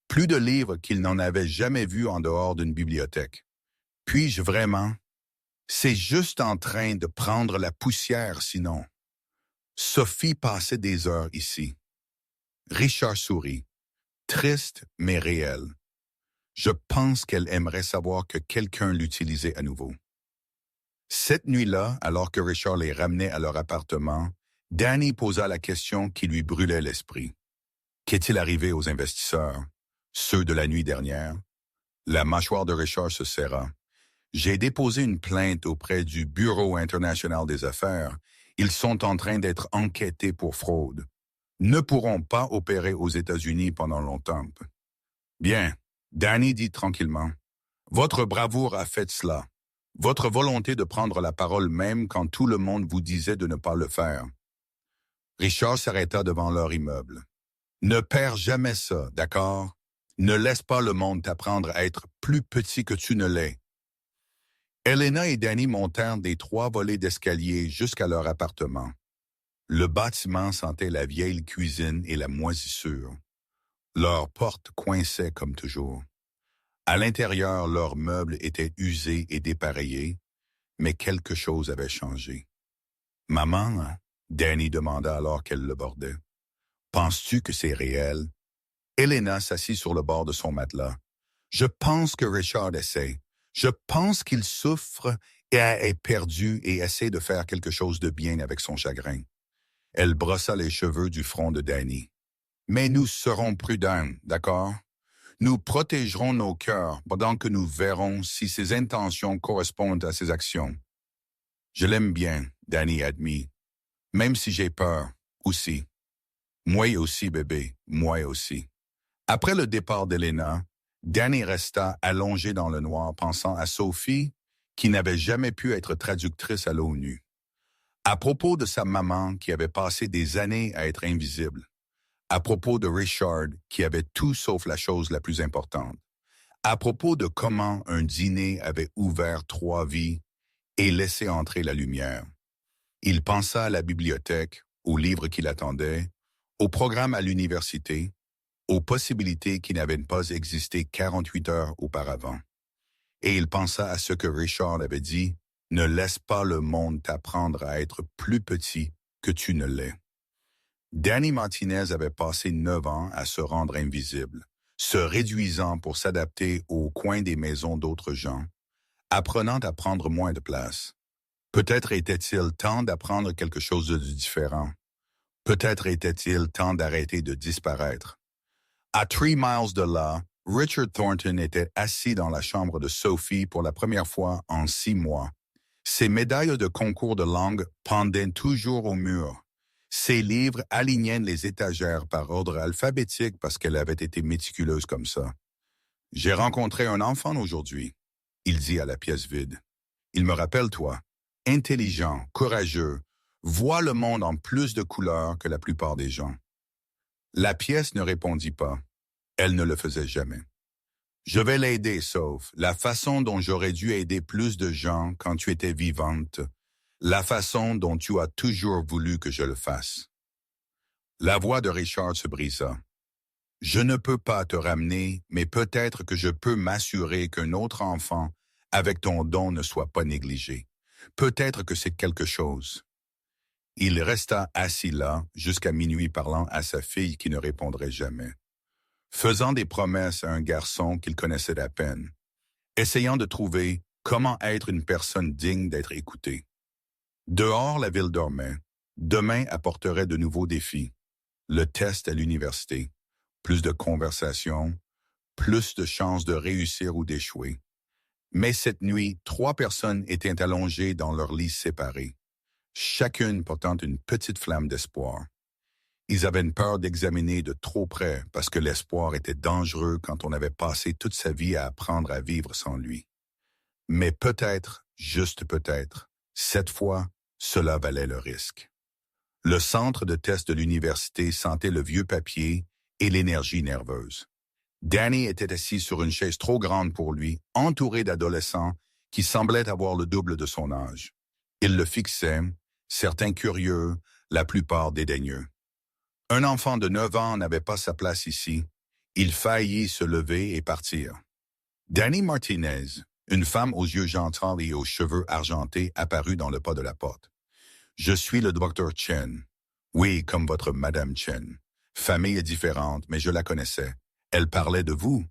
Plus de livres qu'il n'en avait jamais vus en dehors d'une bibliothèque. Puis-je vraiment? C'est juste en train de prendre la poussière, sinon. Sophie passait des heures ici. Richard sourit, triste mais réel. Je pense qu'elle aimerait savoir que quelqu'un l'utilisait à nouveau. Cette nuit-là, alors que Richard les ramenait à leur appartement, Danny posa la question qui lui brûlait l'esprit. Qu'est-il arrivé aux investisseurs? Ceux de la nuit dernière? La mâchoire de Richard se serra. J'ai déposé une plainte auprès du Bureau international des affaires. Ils sont en train d'être enquêtés pour fraude. Ne pourront pas opérer aux États-Unis pendant longtemps. Bien, Danny dit tranquillement. Votre bravoure a fait cela. Votre volonté de prendre la parole même quand tout le monde vous disait de ne pas le faire. Richard s'arrêta devant leur immeuble. Ne perds jamais ça, d'accord? Ne laisse pas le monde t'apprendre à être plus petit que tu ne l'es. Elena et Danny montèrent des 3 volets d'escalier jusqu'à leur appartement. Le bâtiment sentait la vieille cuisine et la moisissure. Leurs portes coinçaient comme toujours. À l'intérieur, leurs meubles étaient usés et dépareillés, mais quelque chose avait changé. « Maman, hein? » Danny demanda alors qu'elle le bordait. « Penses-tu que c'est réel? » Elena s'assit sur le bord de son matelas. « Je pense que Richard essaie. Je pense qu'il souffre et est perdu et essaie de faire quelque chose de bien avec son chagrin. » Elle brossa les cheveux du front de Danny. « Mais nous serons prudents, d'accord? Nous protégerons nos cœurs pendant que nous verrons si ses intentions correspondent à ses actions. » « Je l'aime bien, » Danny admit. « Même si j'ai peur, aussi. »« Moi aussi, bébé, moi aussi. » Après le départ d'Elena, Danny resta allongé dans le noir pensant à Sophie, qui n'avait jamais pu être traductrice à l'ONU. À propos de sa maman qui avait passé des années à être invisible. À propos de Richard qui avait tout sauf la chose la plus importante. À propos de comment un dîner avait ouvert 3 vies et laissé entrer la lumière. Il pensa à la bibliothèque, aux livres qui l'attendaient, au programme à l'université, aux possibilités qui n'avaient pas existé 48 heures auparavant. Et il pensa à ce que Richard avait dit, « Ne laisse pas le monde t'apprendre à être plus petit que tu ne l'es. » Danny Martinez avait passé 9 ans à se rendre invisible, se réduisant pour s'adapter aux coins des maisons d'autres gens, apprenant à prendre moins de place. Peut-être était-il temps d'apprendre quelque chose de différent. Peut-être était-il temps d'arrêter de disparaître. À 3 miles de là, Richard Thornton était assis dans la chambre de Sophie pour la première fois en 6 mois. Ses médailles de concours de langue pendaient toujours au mur. Ses livres alignaient les étagères par ordre alphabétique parce qu'elle avait été méticuleuse comme ça. « J'ai rencontré un enfant aujourd'hui, » il dit à la pièce vide. « Il me rappelle toi, intelligent, courageux, voit le monde en plus de couleurs que la plupart des gens. » La pièce ne répondit pas. Elle ne le faisait jamais. « Je vais l'aider, sauf la façon dont j'aurais dû aider plus de gens quand tu étais vivante, la façon dont tu as toujours voulu que je le fasse. » La voix de Richard se brisa. « Je ne peux pas te ramener, mais peut-être que je peux m'assurer qu'un autre enfant avec ton don ne soit pas négligé. Peut-être que c'est quelque chose. » Il resta assis là jusqu'à minuit parlant à sa fille qui ne répondrait jamais, faisant des promesses à un garçon qu'il connaissait à peine, essayant de trouver comment être une personne digne d'être écoutée. Dehors, la ville dormait. Demain apporterait de nouveaux défis. Le test à l'université, plus de conversations, plus de chances de réussir ou d'échouer. Mais cette nuit, 3 personnes étaient allongées dans leurs lits séparés, chacune portant une petite flamme d'espoir. Ils avaient peur d'examiner de trop près parce que l'espoir était dangereux quand on avait passé toute sa vie à apprendre à vivre sans lui. Mais peut-être, juste peut-être, cette fois, cela valait le risque. Le centre de test de l'université sentait le vieux papier et l'énergie nerveuse. Danny était assis sur une chaise trop grande pour lui, entouré d'adolescents qui semblaient avoir le double de son âge. Ils le fixaient, certains curieux, la plupart dédaigneux. Un enfant de 9 ans n'avait pas sa place ici. Il faillit se lever et partir. Danny Martinez, une femme aux yeux gentil et aux cheveux argentés, apparut dans le pas de la porte. « Je suis le docteur Chen. Oui, comme votre Madame Chen. Famille est différente, mais je la connaissais. Elle parlait de vous. »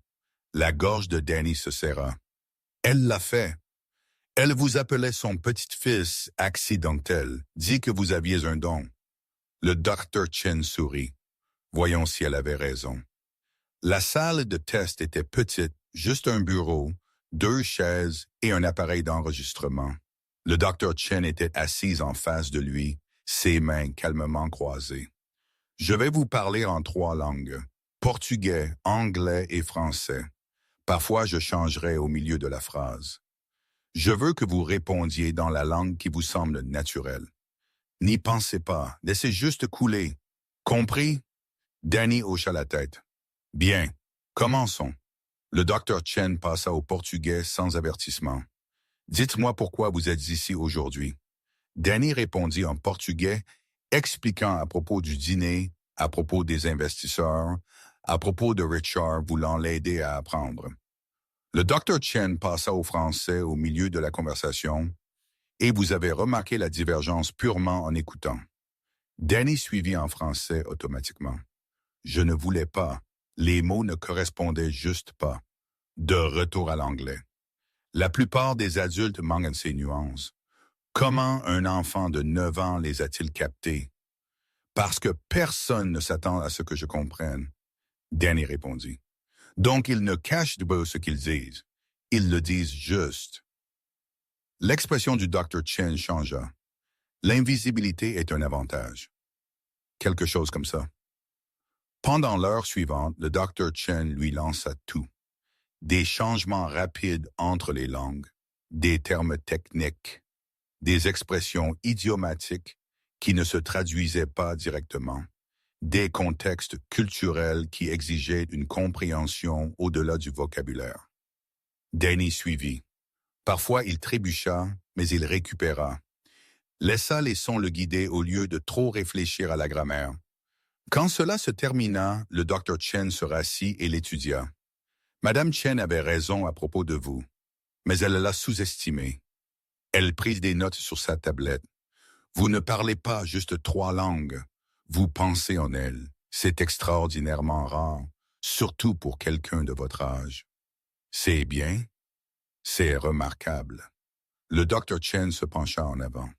La gorge de Danny se serra. « Elle l'a fait. Elle vous appelait son petit-fils accidentel, dit que vous aviez un don. » Le docteur Chen sourit. Voyons si elle avait raison. La salle de test était petite, juste un bureau, 2 chaises et un appareil d'enregistrement. Le docteur Chen était assis en face de lui, ses mains calmement croisées. « Je vais vous parler en 3 langues, portugais, anglais et français. Parfois, je changerai au milieu de la phrase. Je veux que vous répondiez dans la langue qui vous semble naturelle. N'y pensez pas, laissez juste couler. Compris? » Danny hocha la tête. « Bien, commençons. » Le docteur Chen passa au portugais sans avertissement. « Dites-moi pourquoi vous êtes ici aujourd'hui. » Danny répondit en portugais, expliquant à propos du dîner, à propos des investisseurs, à propos de Richard voulant l'aider à apprendre. Le docteur Chen passa au français au milieu de la conversation, et vous avez remarqué la divergence purement en écoutant. Danny suivit en français automatiquement. Je ne voulais pas. Les mots ne correspondaient juste pas. De retour à l'anglais. La plupart des adultes manquent ces nuances. Comment un enfant de 9 ans les a-t-il captés? Parce que personne ne s'attend à ce que je comprenne. Danny répondit. Donc ils ne cachent pas ce qu'ils disent. Ils le disent juste. L'expression du Dr. Chen changea. L'invisibilité est un avantage. Quelque chose comme ça. Pendant l'heure suivante, le Dr. Chen lui lança tout. Des changements rapides entre les langues, des termes techniques, des expressions idiomatiques qui ne se traduisaient pas directement, des contextes culturels qui exigeaient une compréhension au-delà du vocabulaire. Danny suivit. Parfois, il trébucha, mais il récupéra. Laissa les sons le guider au lieu de trop réfléchir à la grammaire. Quand cela se termina, le Dr. Chen se rassit et l'étudia. Madame Chen avait raison à propos de vous, mais elle l'a sous-estimé. Elle prit des notes sur sa tablette. Vous ne parlez pas juste 3 langues. Vous pensez en elle. C'est extraordinairement rare, surtout pour quelqu'un de votre âge. C'est bien. C'est remarquable. Le Dr. Chen se pencha en avant.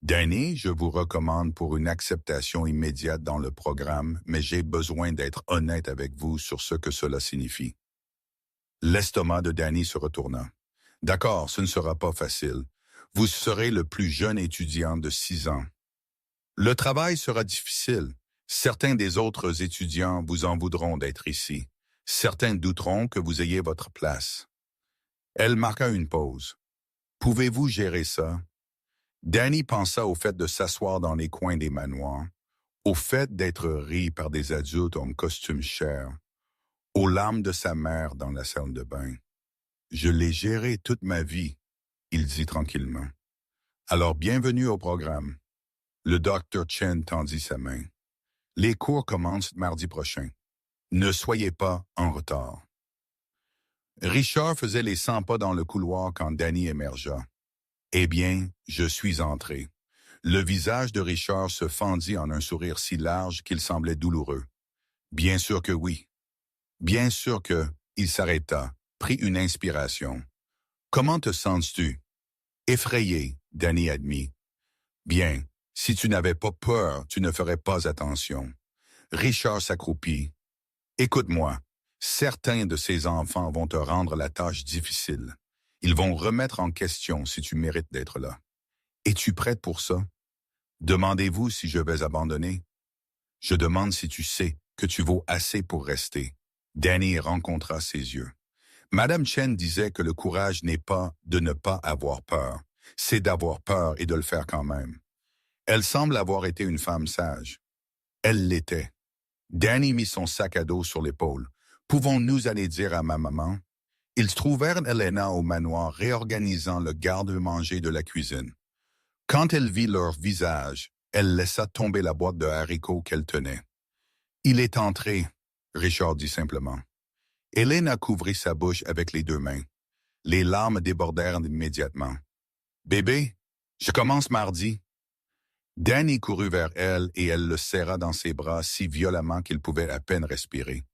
Danny, je vous recommande pour une acceptation immédiate dans le programme, mais j'ai besoin d'être honnête avec vous sur ce que cela signifie. L'estomac de Danny se retourna. D'accord, ce ne sera pas facile. Vous serez le plus jeune étudiant de 6 ans. Le travail sera difficile. Certains des autres étudiants vous en voudront d'être ici. Certains douteront que vous ayez votre place. Elle marqua une pause. Pouvez-vous gérer ça? Danny pensa au fait de s'asseoir dans les coins des manoirs, au fait d'être ri par des adultes en costume cher, aux larmes de sa mère dans la salle de bain. Je l'ai géré toute ma vie, il dit tranquillement. Alors bienvenue au programme. Le Dr. Chen tendit sa main. Les cours commencent mardi prochain. Ne soyez pas en retard. Richard faisait les 100 pas dans le couloir quand Danny émergea. Eh bien, je suis entré. Le visage de Richard se fendit en un sourire si large qu'il semblait douloureux. Bien sûr que oui. Bien sûr que, il s'arrêta, prit une inspiration. Comment te sens-tu? Effrayé, Danny admit. Bien, si tu n'avais pas peur, tu ne ferais pas attention. Richard s'accroupit. Écoute-moi, certains de ces enfants vont te rendre la tâche difficile. Ils vont remettre en question si tu mérites d'être là. Es-tu prête pour ça? Demandez-vous si je vais abandonner. Je demande si tu sais que tu vaux assez pour rester. Danny rencontra ses yeux. Madame Chen disait que le courage n'est pas de ne pas avoir peur, c'est d'avoir peur et de le faire quand même. Elle semble avoir été une femme sage. Elle l'était. Danny mit son sac à dos sur l'épaule. Pouvons-nous aller dire à ma maman? Ils trouvèrent Elena au manoir réorganisant le garde-manger de la cuisine. Quand elle vit leur visage, elle laissa tomber la boîte de haricots qu'elle tenait. Il est entré, Richard dit simplement. Elena couvrit sa bouche avec les deux mains. Les larmes débordèrent immédiatement. Bébé, je commence mardi. Danny courut vers elle et elle le serra dans ses bras si violemment qu'il pouvait à peine respirer.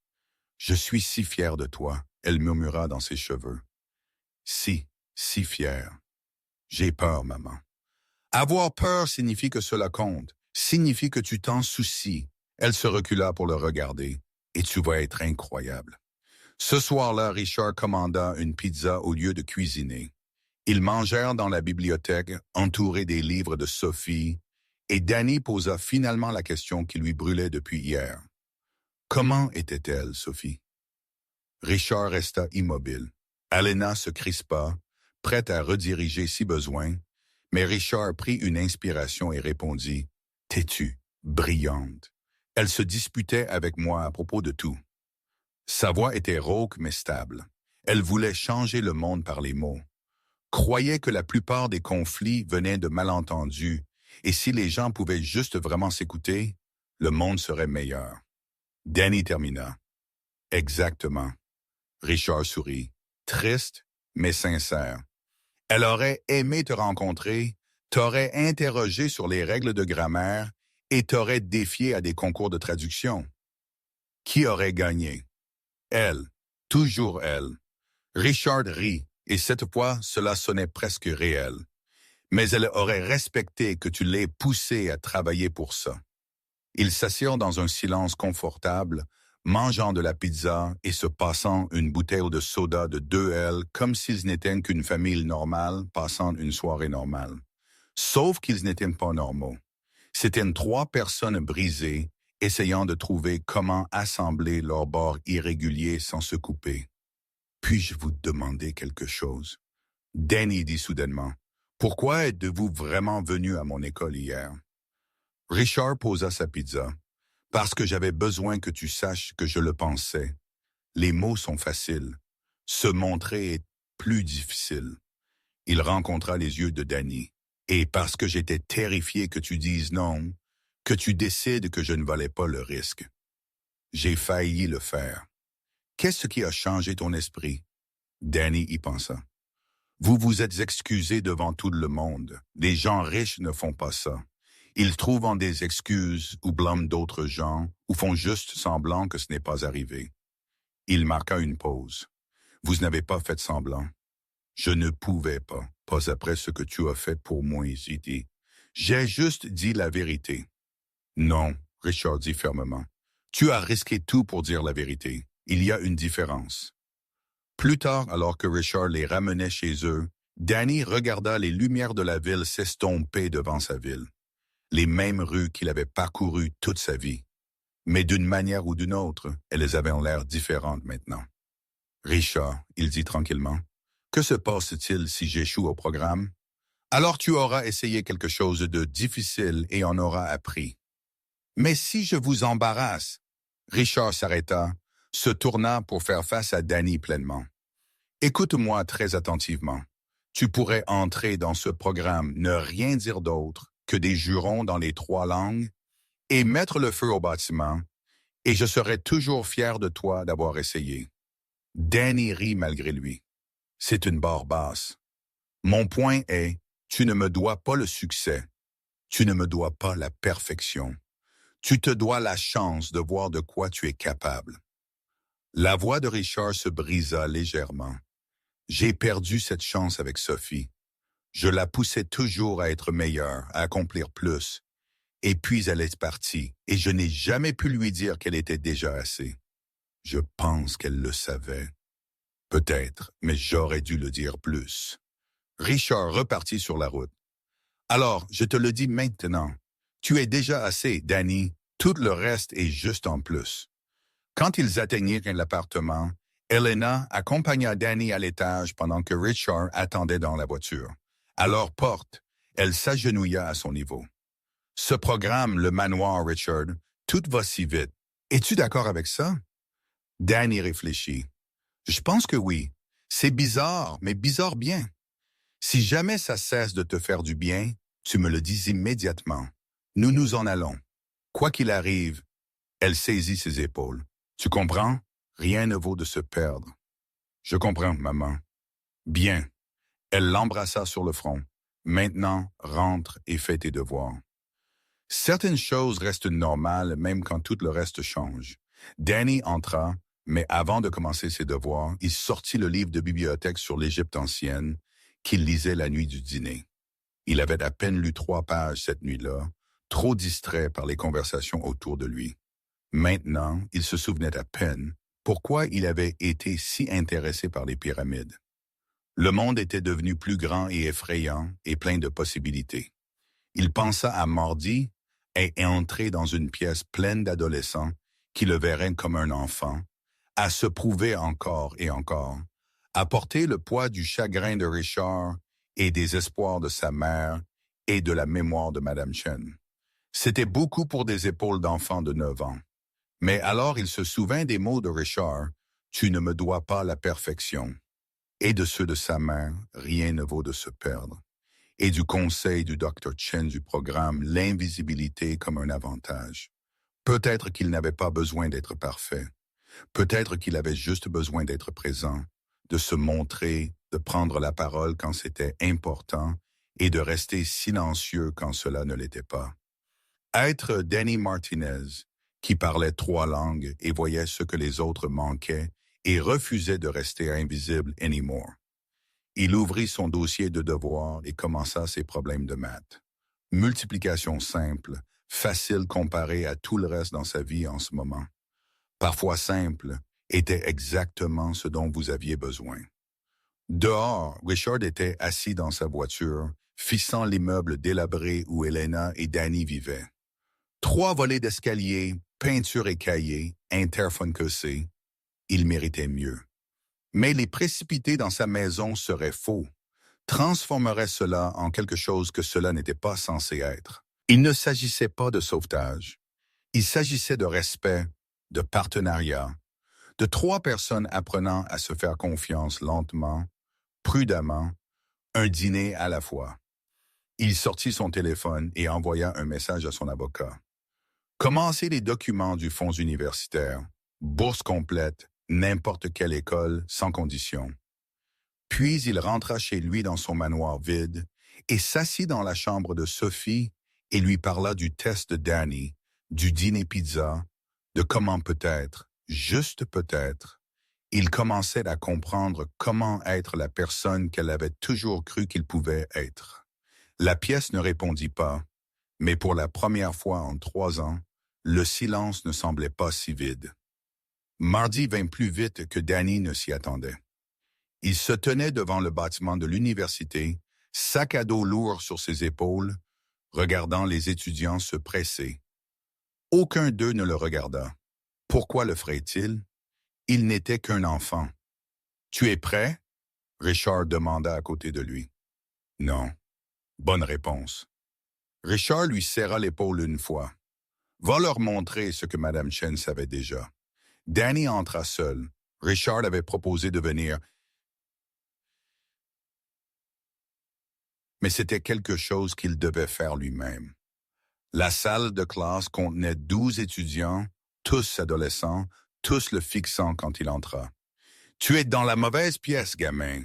Je suis si fière de toi, elle murmura dans ses cheveux. Si fière. J'ai peur, maman. Avoir peur signifie que cela compte, signifie que tu t'en soucies. Elle se recula pour le regarder. Et tu vas être incroyable. Ce soir-là, Richard commanda une pizza au lieu de cuisiner. Ils mangèrent dans la bibliothèque, entourés des livres de Sophie, et Danny posa finalement la question qui lui brûlait depuis hier. Comment était-elle, Sophie? Richard resta immobile. Elena se crispa, prête à rediriger si besoin, mais Richard prit une inspiration et répondit « Têtue, brillante. Elle se disputait avec moi à propos de tout. » Sa voix était rauque mais stable. Elle voulait changer le monde par les mots. Croyait que la plupart des conflits venaient de malentendus, et si les gens pouvaient juste vraiment s'écouter, le monde serait meilleur. Danny termina. Exactement. Richard sourit. Triste, mais sincère. Elle aurait aimé te rencontrer, t'aurait interrogé sur les règles de grammaire et t'aurait défié à des concours de traduction. Qui aurait gagné? Elle. Toujours elle. Richard rit, et cette fois, cela sonnait presque réel. Mais elle aurait respecté que tu l'aies poussé à travailler pour ça. Ils s'assirent dans un silence confortable, mangeant de la pizza et se passant une bouteille de soda de 2L comme s'ils n'étaient qu'une famille normale passant une soirée normale. Sauf qu'ils n'étaient pas normaux. C'étaient 3 personnes brisées, essayant de trouver comment assembler leurs bords irréguliers sans se couper. Puis-je vous demander quelque chose? Danny dit soudainement. Pourquoi êtes-vous vraiment venu à mon école hier? Richard posa sa pizza. Parce que j'avais besoin que tu saches que je le pensais. Les mots sont faciles. Se montrer est plus difficile. Il rencontra les yeux de Danny. Et parce que j'étais terrifié que tu dises non, que tu décides que je ne valais pas le risque. J'ai failli le faire. Qu'est-ce qui a changé ton esprit? Danny y pensa. Vous vous êtes excusé devant tout le monde. Les gens riches ne font pas ça. Ils trouvent en des excuses ou blâment d'autres gens ou font juste semblant que ce n'est pas arrivé. Il marqua une pause. Vous n'avez pas fait semblant. Je ne pouvais pas après ce que tu as fait pour moi, j'ai dit. J'ai juste dit la vérité. Non, Richard dit fermement. Tu as risqué tout pour dire la vérité. Il y a une différence. Plus tard, alors que Richard les ramenait chez eux, Danny regarda les lumières de la ville s'estomper devant sa ville. Les mêmes rues qu'il avait parcourues toute sa vie. Mais d'une manière ou d'une autre, elles avaient l'air différentes maintenant. Richard, il dit tranquillement, que se passe-t-il si j'échoue au programme? Alors tu auras essayé quelque chose de difficile et en auras appris. Mais si je vous embarrasse? Richard s'arrêta, se tourna pour faire face à Danny pleinement. Écoute-moi très attentivement. Tu pourrais entrer dans ce programme, ne rien dire d'autre que des jurons dans les 3 langues et mettre le feu au bâtiment, et je serai toujours fier de toi d'avoir essayé. Danny rit malgré lui. C'est une barre basse. Mon point est, tu ne me dois pas le succès. Tu ne me dois pas la perfection. Tu te dois la chance de voir de quoi tu es capable. La voix de Richard se brisa légèrement. J'ai perdu cette chance avec Sophie. Je la poussais toujours à être meilleure, à accomplir plus. Et puis elle est partie, et je n'ai jamais pu lui dire qu'elle était déjà assez. Je pense qu'elle le savait. Peut-être, mais j'aurais dû le dire plus. Richard repartit sur la route. Alors, je te le dis maintenant. Tu es déjà assez, Danny. Tout le reste est juste en plus. Quand ils atteignirent l'appartement, Elena accompagna Danny à l'étage pendant que Richard attendait dans la voiture. À leur porte, elle s'agenouilla à son niveau. Ce programme, le manoir, Richard, tout va si vite. Es-tu d'accord avec ça? Danny réfléchit. Je pense que oui. C'est bizarre, mais bizarre bien. Si jamais ça cesse de te faire du bien, tu me le dis immédiatement. Nous nous en allons. Quoi qu'il arrive, Elle saisit ses épaules. Tu comprends? Rien ne vaut de se perdre. Je comprends, maman. Bien. Elle l'embrassa sur le front. Maintenant, rentre et fais tes devoirs. Certaines choses restent normales même quand tout le reste change. Danny entra, mais avant de commencer ses devoirs, il sortit le livre de bibliothèque sur l'Égypte ancienne qu'il lisait la nuit du dîner. Il avait à peine lu 3 pages cette nuit-là, trop distrait par les conversations autour de lui. Maintenant, il se souvenait à peine pourquoi il avait été si intéressé par les pyramides. Le monde était devenu plus grand et effrayant et plein de possibilités. Il pensa à Mardi et entrer dans une pièce pleine d'adolescents qui le verraient comme un enfant, à se prouver encore et encore, à porter le poids du chagrin de Richard et des espoirs de sa mère et de la mémoire de Madame Chen. C'était beaucoup pour des épaules d'enfant de 9 ans. Mais alors il se souvint des mots de Richard, « Tu ne me dois pas la perfection », et de ceux de sa mère, « Rien ne vaut de se perdre », et du conseil du Dr. Chen du programme, l'invisibilité comme un avantage. Peut-être qu'il n'avait pas besoin d'être parfait. Peut-être qu'il avait juste besoin d'être présent, de se montrer, de prendre la parole quand c'était important et de rester silencieux quand cela ne l'était pas. Être Danny Martinez, qui parlait 3 langues et voyait ce que les autres manquaient et refusait de rester invisible anymore. Il ouvrit son dossier de devoirs et commença ses problèmes de maths. Multiplication simple, facile comparée à tout le reste dans sa vie en ce moment. Parfois simple, était exactement ce dont vous aviez besoin. Dehors, Richard était assis dans sa voiture, fixant l'immeuble délabré où Elena et Danny vivaient. 3 volets d'escalier, peinture écaillée, interphone cassé. Il méritait mieux. Mais les précipiter dans sa maison serait faux, transformerait cela en quelque chose que cela n'était pas censé être. Il ne s'agissait pas de sauvetage. Il s'agissait de respect, de partenariat, de 3 personnes apprenant à se faire confiance lentement, prudemment, un dîner à la fois. Il sortit son téléphone et envoya un message à son avocat. Commencez les documents du fonds universitaire, bourse complète, n'importe quelle école, sans condition. Puis il rentra chez lui dans son manoir vide et s'assit dans la chambre de Sophie et lui parla du test de Danny, du dîner pizza, de comment peut-être, juste peut-être, il commençait à comprendre comment être la personne qu'elle avait toujours cru qu'il pouvait être. La pièce ne répondit pas, mais pour la première fois en 3 ans, le silence ne semblait pas si vide. Mardi vint plus vite que Danny ne s'y attendait. Il se tenait devant le bâtiment de l'université, sac à dos lourd sur ses épaules, regardant les étudiants se presser. Aucun d'eux ne le regarda. Pourquoi le ferait-il? Il n'était qu'un enfant. « Tu es prêt? » Richard demanda à côté de lui. « Non. » Bonne réponse. Richard lui serra l'épaule une fois. « Va leur montrer ce que Madame Chen savait déjà. » Danny entra seul. Richard avait proposé de venir, mais c'était quelque chose qu'il devait faire lui-même. La salle de classe contenait 12 étudiants, tous adolescents, tous le fixant quand il entra. « Tu es dans la mauvaise pièce, gamin. »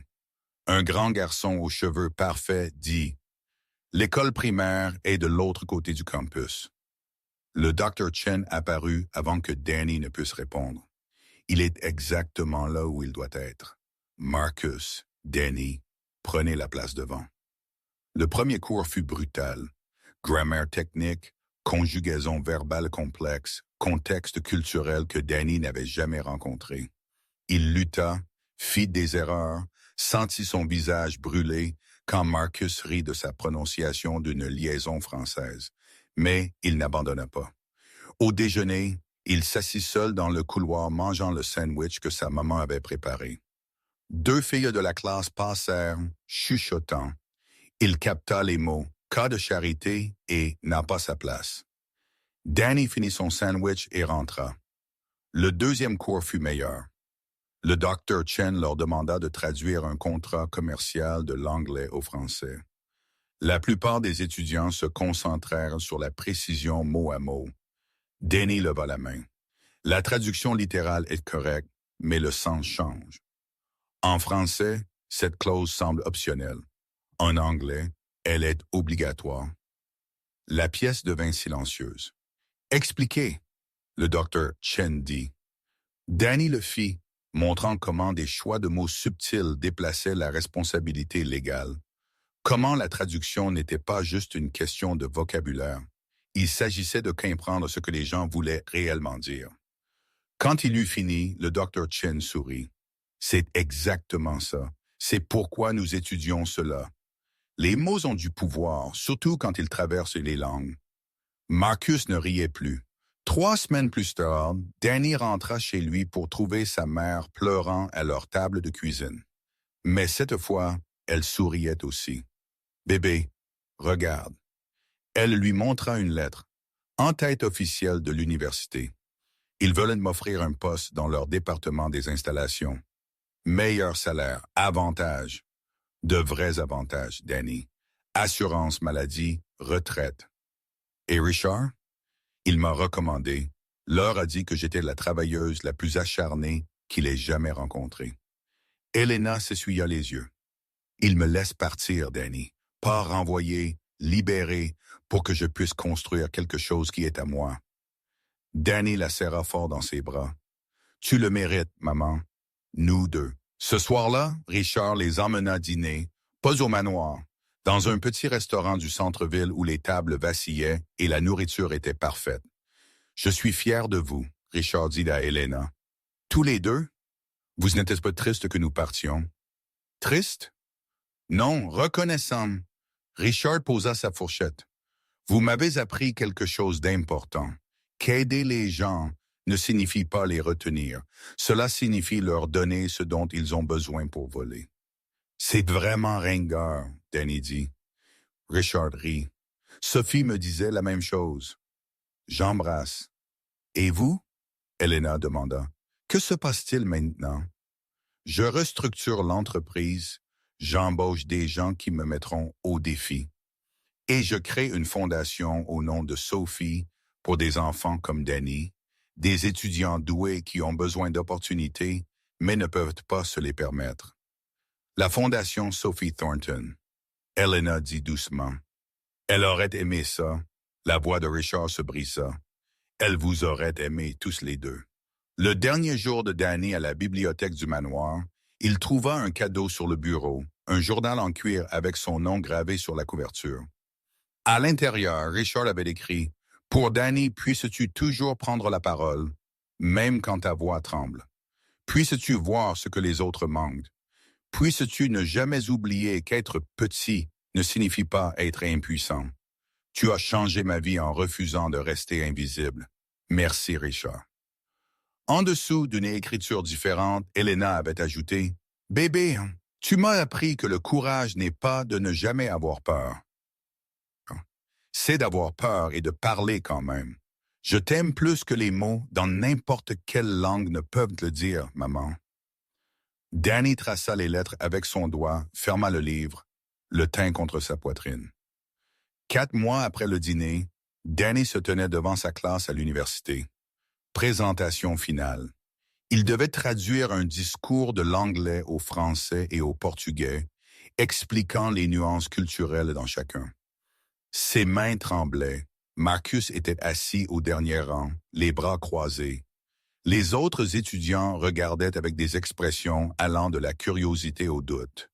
Un grand garçon aux cheveux parfaits dit « L'école primaire est de l'autre côté du campus. » Le Dr. Chen apparut avant que Danny ne puisse répondre. Il est exactement là où il doit être. Marcus, Danny, prenez la place devant. Le premier cours fut brutal. Grammaire technique, conjugaison verbale complexe, contexte culturel que Danny n'avait jamais rencontré. Il lutta, fit des erreurs, sentit son visage brûler quand Marcus rit de sa prononciation d'une liaison française. Mais il n'abandonna pas. Au déjeuner, il s'assit seul dans le couloir mangeant le sandwich que sa maman avait préparé. 2 filles de la classe passèrent, chuchotant. Il capta les mots « cas de charité » et « n'a pas sa place ». Danny finit son sandwich et rentra. Le deuxième cours fut meilleur. Le Dr. Chen leur demanda de traduire un contrat commercial de l'anglais au français. La plupart des étudiants se concentrèrent sur la précision mot à mot. Danny leva la main. La traduction littérale est correcte, mais le sens change. En français, cette clause semble optionnelle. En anglais, elle est obligatoire. La pièce devint silencieuse. Expliquez, le docteur Chen dit. Danny le fit, montrant comment des choix de mots subtils déplaçaient la responsabilité légale. Comment la traduction n'était pas juste une question de vocabulaire. Il s'agissait de comprendre ce que les gens voulaient réellement dire. Quand il eut fini, le docteur Chen sourit. C'est exactement ça. C'est pourquoi nous étudions cela. Les mots ont du pouvoir, surtout quand ils traversent les langues. Marcus ne riait plus. 3 semaines plus tard, Danny rentra chez lui pour trouver sa mère pleurant à leur table de cuisine. Mais cette fois, elle souriait aussi. « Bébé, regarde. » Elle lui montra une lettre, en tête officielle de l'université. Ils veulent m'offrir un poste dans leur département des installations. Meilleur salaire, avantages. De vrais avantages, Danny. Assurance maladie, retraite. Et Richard? Il m'a recommandé. Leur a dit que j'étais la travailleuse la plus acharnée qu'il ait jamais rencontrée. Elena s'essuya les yeux. Il me laisse partir, Danny. Pas renvoyer, libérer, pour que je puisse construire quelque chose qui est à moi. Danny la serra fort dans ses bras. Tu le mérites, maman. Nous deux. Ce soir-là, Richard les emmena dîner, pas au manoir, dans un petit restaurant du centre-ville où les tables vacillaient et la nourriture était parfaite. Je suis fier de vous, Richard dit à Elena. Tous les deux? Vous n'êtes pas triste que nous partions? Triste? Non, reconnaissant. Richard posa sa fourchette. Vous m'avez appris quelque chose d'important. Qu'aider les gens ne signifie pas les retenir. Cela signifie leur donner ce dont ils ont besoin pour voler. C'est vraiment ringard, Danny dit. Richard rit. Sophie me disait la même chose. J'embrasse. Et vous? Elena demanda. Que se passe-t-il maintenant? Je restructure l'entreprise, j'embauche des gens qui me mettront au défi. Et je crée une fondation au nom de Sophie pour des enfants comme Danny, des étudiants doués qui ont besoin d'opportunités, mais ne peuvent pas se les permettre. La fondation Sophie Thornton. Elena dit doucement. Elle aurait aimé ça. La voix de Richard se brisa. Elle vous aurait aimé tous les deux. Le dernier jour de Danny à la bibliothèque du manoir, il trouva un cadeau sur le bureau, un journal en cuir avec son nom gravé sur la couverture. À l'intérieur, Richard avait écrit « Pour Danny, puisses-tu toujours prendre la parole, même quand ta voix tremble. Puisses-tu voir ce que les autres manquent. Puisses-tu ne jamais oublier qu'être petit ne signifie pas être impuissant. Tu as changé ma vie en refusant de rester invisible. Merci, Richard. » En dessous d'une écriture différente, Elena avait ajouté « Bébé, tu m'as appris que le courage n'est pas de ne jamais avoir peur. C'est d'avoir peur et de parler quand même. Je t'aime plus que les mots dans n'importe quelle langue ne peuvent le dire, maman. » Danny traça les lettres avec son doigt, ferma le livre, le tint contre sa poitrine. 4 mois après le dîner, Danny se tenait devant sa classe à l'université. Présentation finale. Il devait traduire un discours de l'anglais au français et au portugais, expliquant les nuances culturelles dans chacun. Ses mains tremblaient. Marcus était assis au dernier rang, les bras croisés. Les autres étudiants regardaient avec des expressions allant de la curiosité au doute.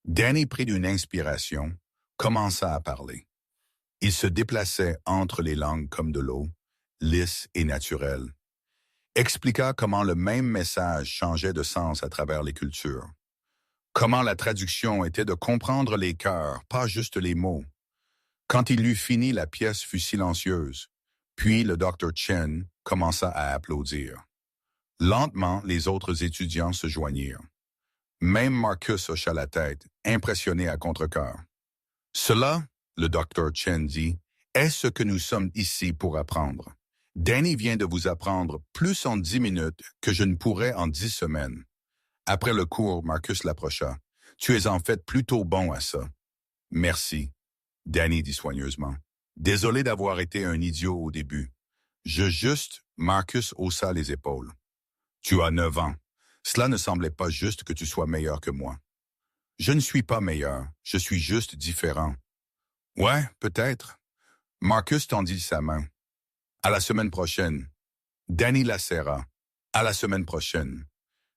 Danny prit une inspiration, commença à parler. Il se déplaçait entre les langues comme de l'eau, lisse et naturelle. Expliqua comment le même message changeait de sens à travers les cultures. Comment la traduction était de comprendre les cœurs, pas juste les mots. Quand il eut fini, la pièce fut silencieuse. Puis le docteur Chen commença à applaudir. Lentement, les autres étudiants se joignirent. Même Marcus hocha la tête, impressionné à contre-cœur. Cela, le docteur Chen dit, est ce que nous sommes ici pour apprendre. Danny vient de vous apprendre plus en 10 minutes que je ne pourrais en 10 semaines. Après le cours, Marcus l'approcha. Tu es en fait plutôt bon à ça. Merci, Danny dit soigneusement. Désolé d'avoir été un idiot au début. Marcus haussa les épaules. Tu as 9 ans. Cela ne semblait pas juste que tu sois meilleur que moi. Je ne suis pas meilleur, je suis juste différent. Ouais, peut-être. Marcus tendit sa main. À la semaine prochaine. Danny la serra. À la semaine prochaine.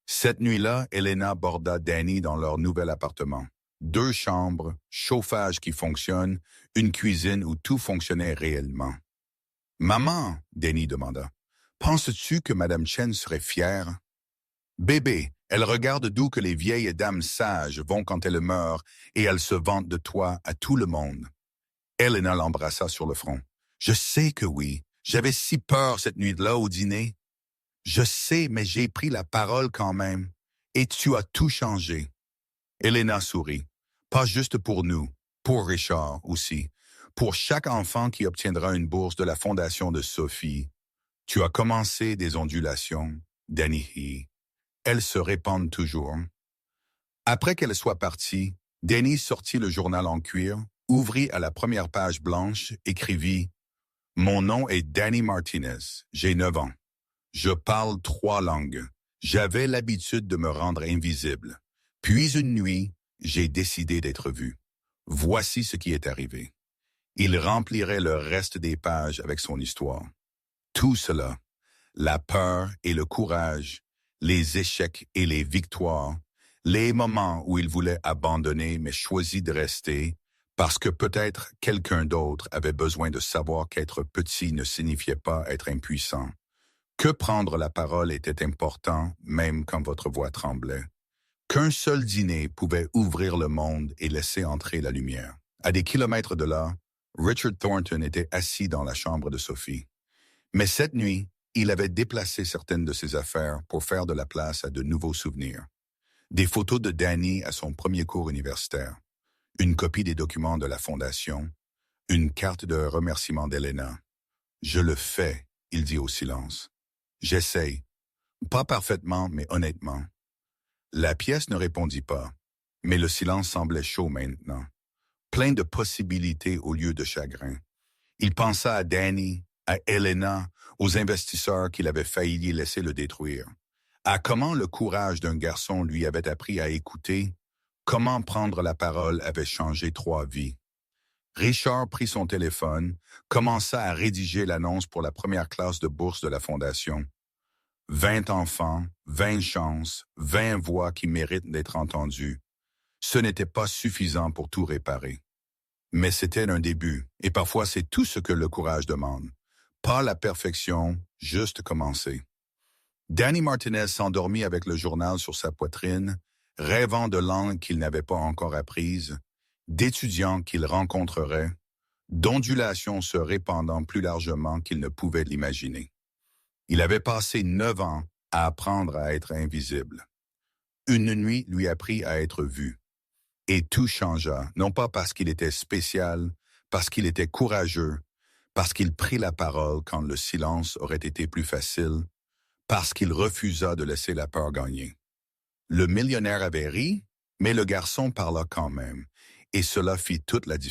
Cette nuit-là, Elena borda Danny dans leur nouvel appartement. 2 chambres, chauffage qui fonctionne, une cuisine où tout fonctionnait réellement. « Maman, Danny demanda, penses-tu que Madame Chen serait fière? »« Bébé, elle regarde d'où que les vieilles dames sages vont quand elles meurent et elles se vantent de toi à tout le monde. » Elena l'embrassa sur le front. « Je sais que oui, j'avais si peur cette nuit-là au dîner. Je sais, mais j'ai pris la parole quand même. Et tu as tout changé. » Elena sourit. « Pas juste pour nous, pour Richard aussi. Pour chaque enfant qui obtiendra une bourse de la Fondation de Sophie. Tu as commencé des ondulations, Danny. Elles se répandent toujours. » Après qu'elle soit partie, Danny sortit le journal en cuir, ouvrit à la première page blanche, écrivit « Mon nom est Danny Martinez, j'ai 9 ans. Je parle 3 langues. J'avais l'habitude de me rendre invisible. Puis une nuit, j'ai décidé d'être vu. Voici ce qui est arrivé. » Il remplirait le reste des pages avec son histoire. Tout cela, la peur et le courage, les échecs et les victoires, les moments où il voulait abandonner mais choisit de rester, parce que peut-être quelqu'un d'autre avait besoin de savoir qu'être petit ne signifiait pas être impuissant, que prendre la parole était important même quand votre voix tremblait, qu'un seul dîner pouvait ouvrir le monde et laisser entrer la lumière. À des kilomètres de là, Richard Thornton était assis dans la chambre de Sophie. Mais cette nuit, il avait déplacé certaines de ses affaires pour faire de la place à de nouveaux souvenirs. Des photos de Danny à son premier cours universitaire, une copie des documents de la Fondation, une carte de remerciement d'Elena. « Je le fais », il dit au silence. « J'essaye. Pas parfaitement, mais honnêtement. » La pièce ne répondit pas, mais le silence semblait chaud maintenant, plein de possibilités au lieu de chagrin. Il pensa à Danny, à Elena, aux investisseurs qu'il avait failli laisser le détruire, à comment le courage d'un garçon lui avait appris à écouter, comment prendre la parole avait changé 3 vies. Richard prit son téléphone, commença à rédiger l'annonce pour la première classe de bourse de la Fondation. 20 enfants, 20 chances, 20 voix qui méritent d'être entendues. Ce n'était pas suffisant pour tout réparer. Mais c'était un début, et parfois c'est tout ce que le courage demande. Pas la perfection, juste commencer. Danny Martinez s'endormit avec le journal sur sa poitrine, rêvant de langues qu'il n'avait pas encore apprises, d'étudiants qu'il rencontrerait, d'ondulations se répandant plus largement qu'il ne pouvait l'imaginer. Il avait passé 9 ans à apprendre à être invisible. Une nuit lui apprit à être vu. Et tout changea, non pas parce qu'il était spécial, parce qu'il était courageux, parce qu'il prit la parole quand le silence aurait été plus facile, parce qu'il refusa de laisser la peur gagner. Le millionnaire avait ri, mais le garçon parla quand même, et cela fit toute la différence.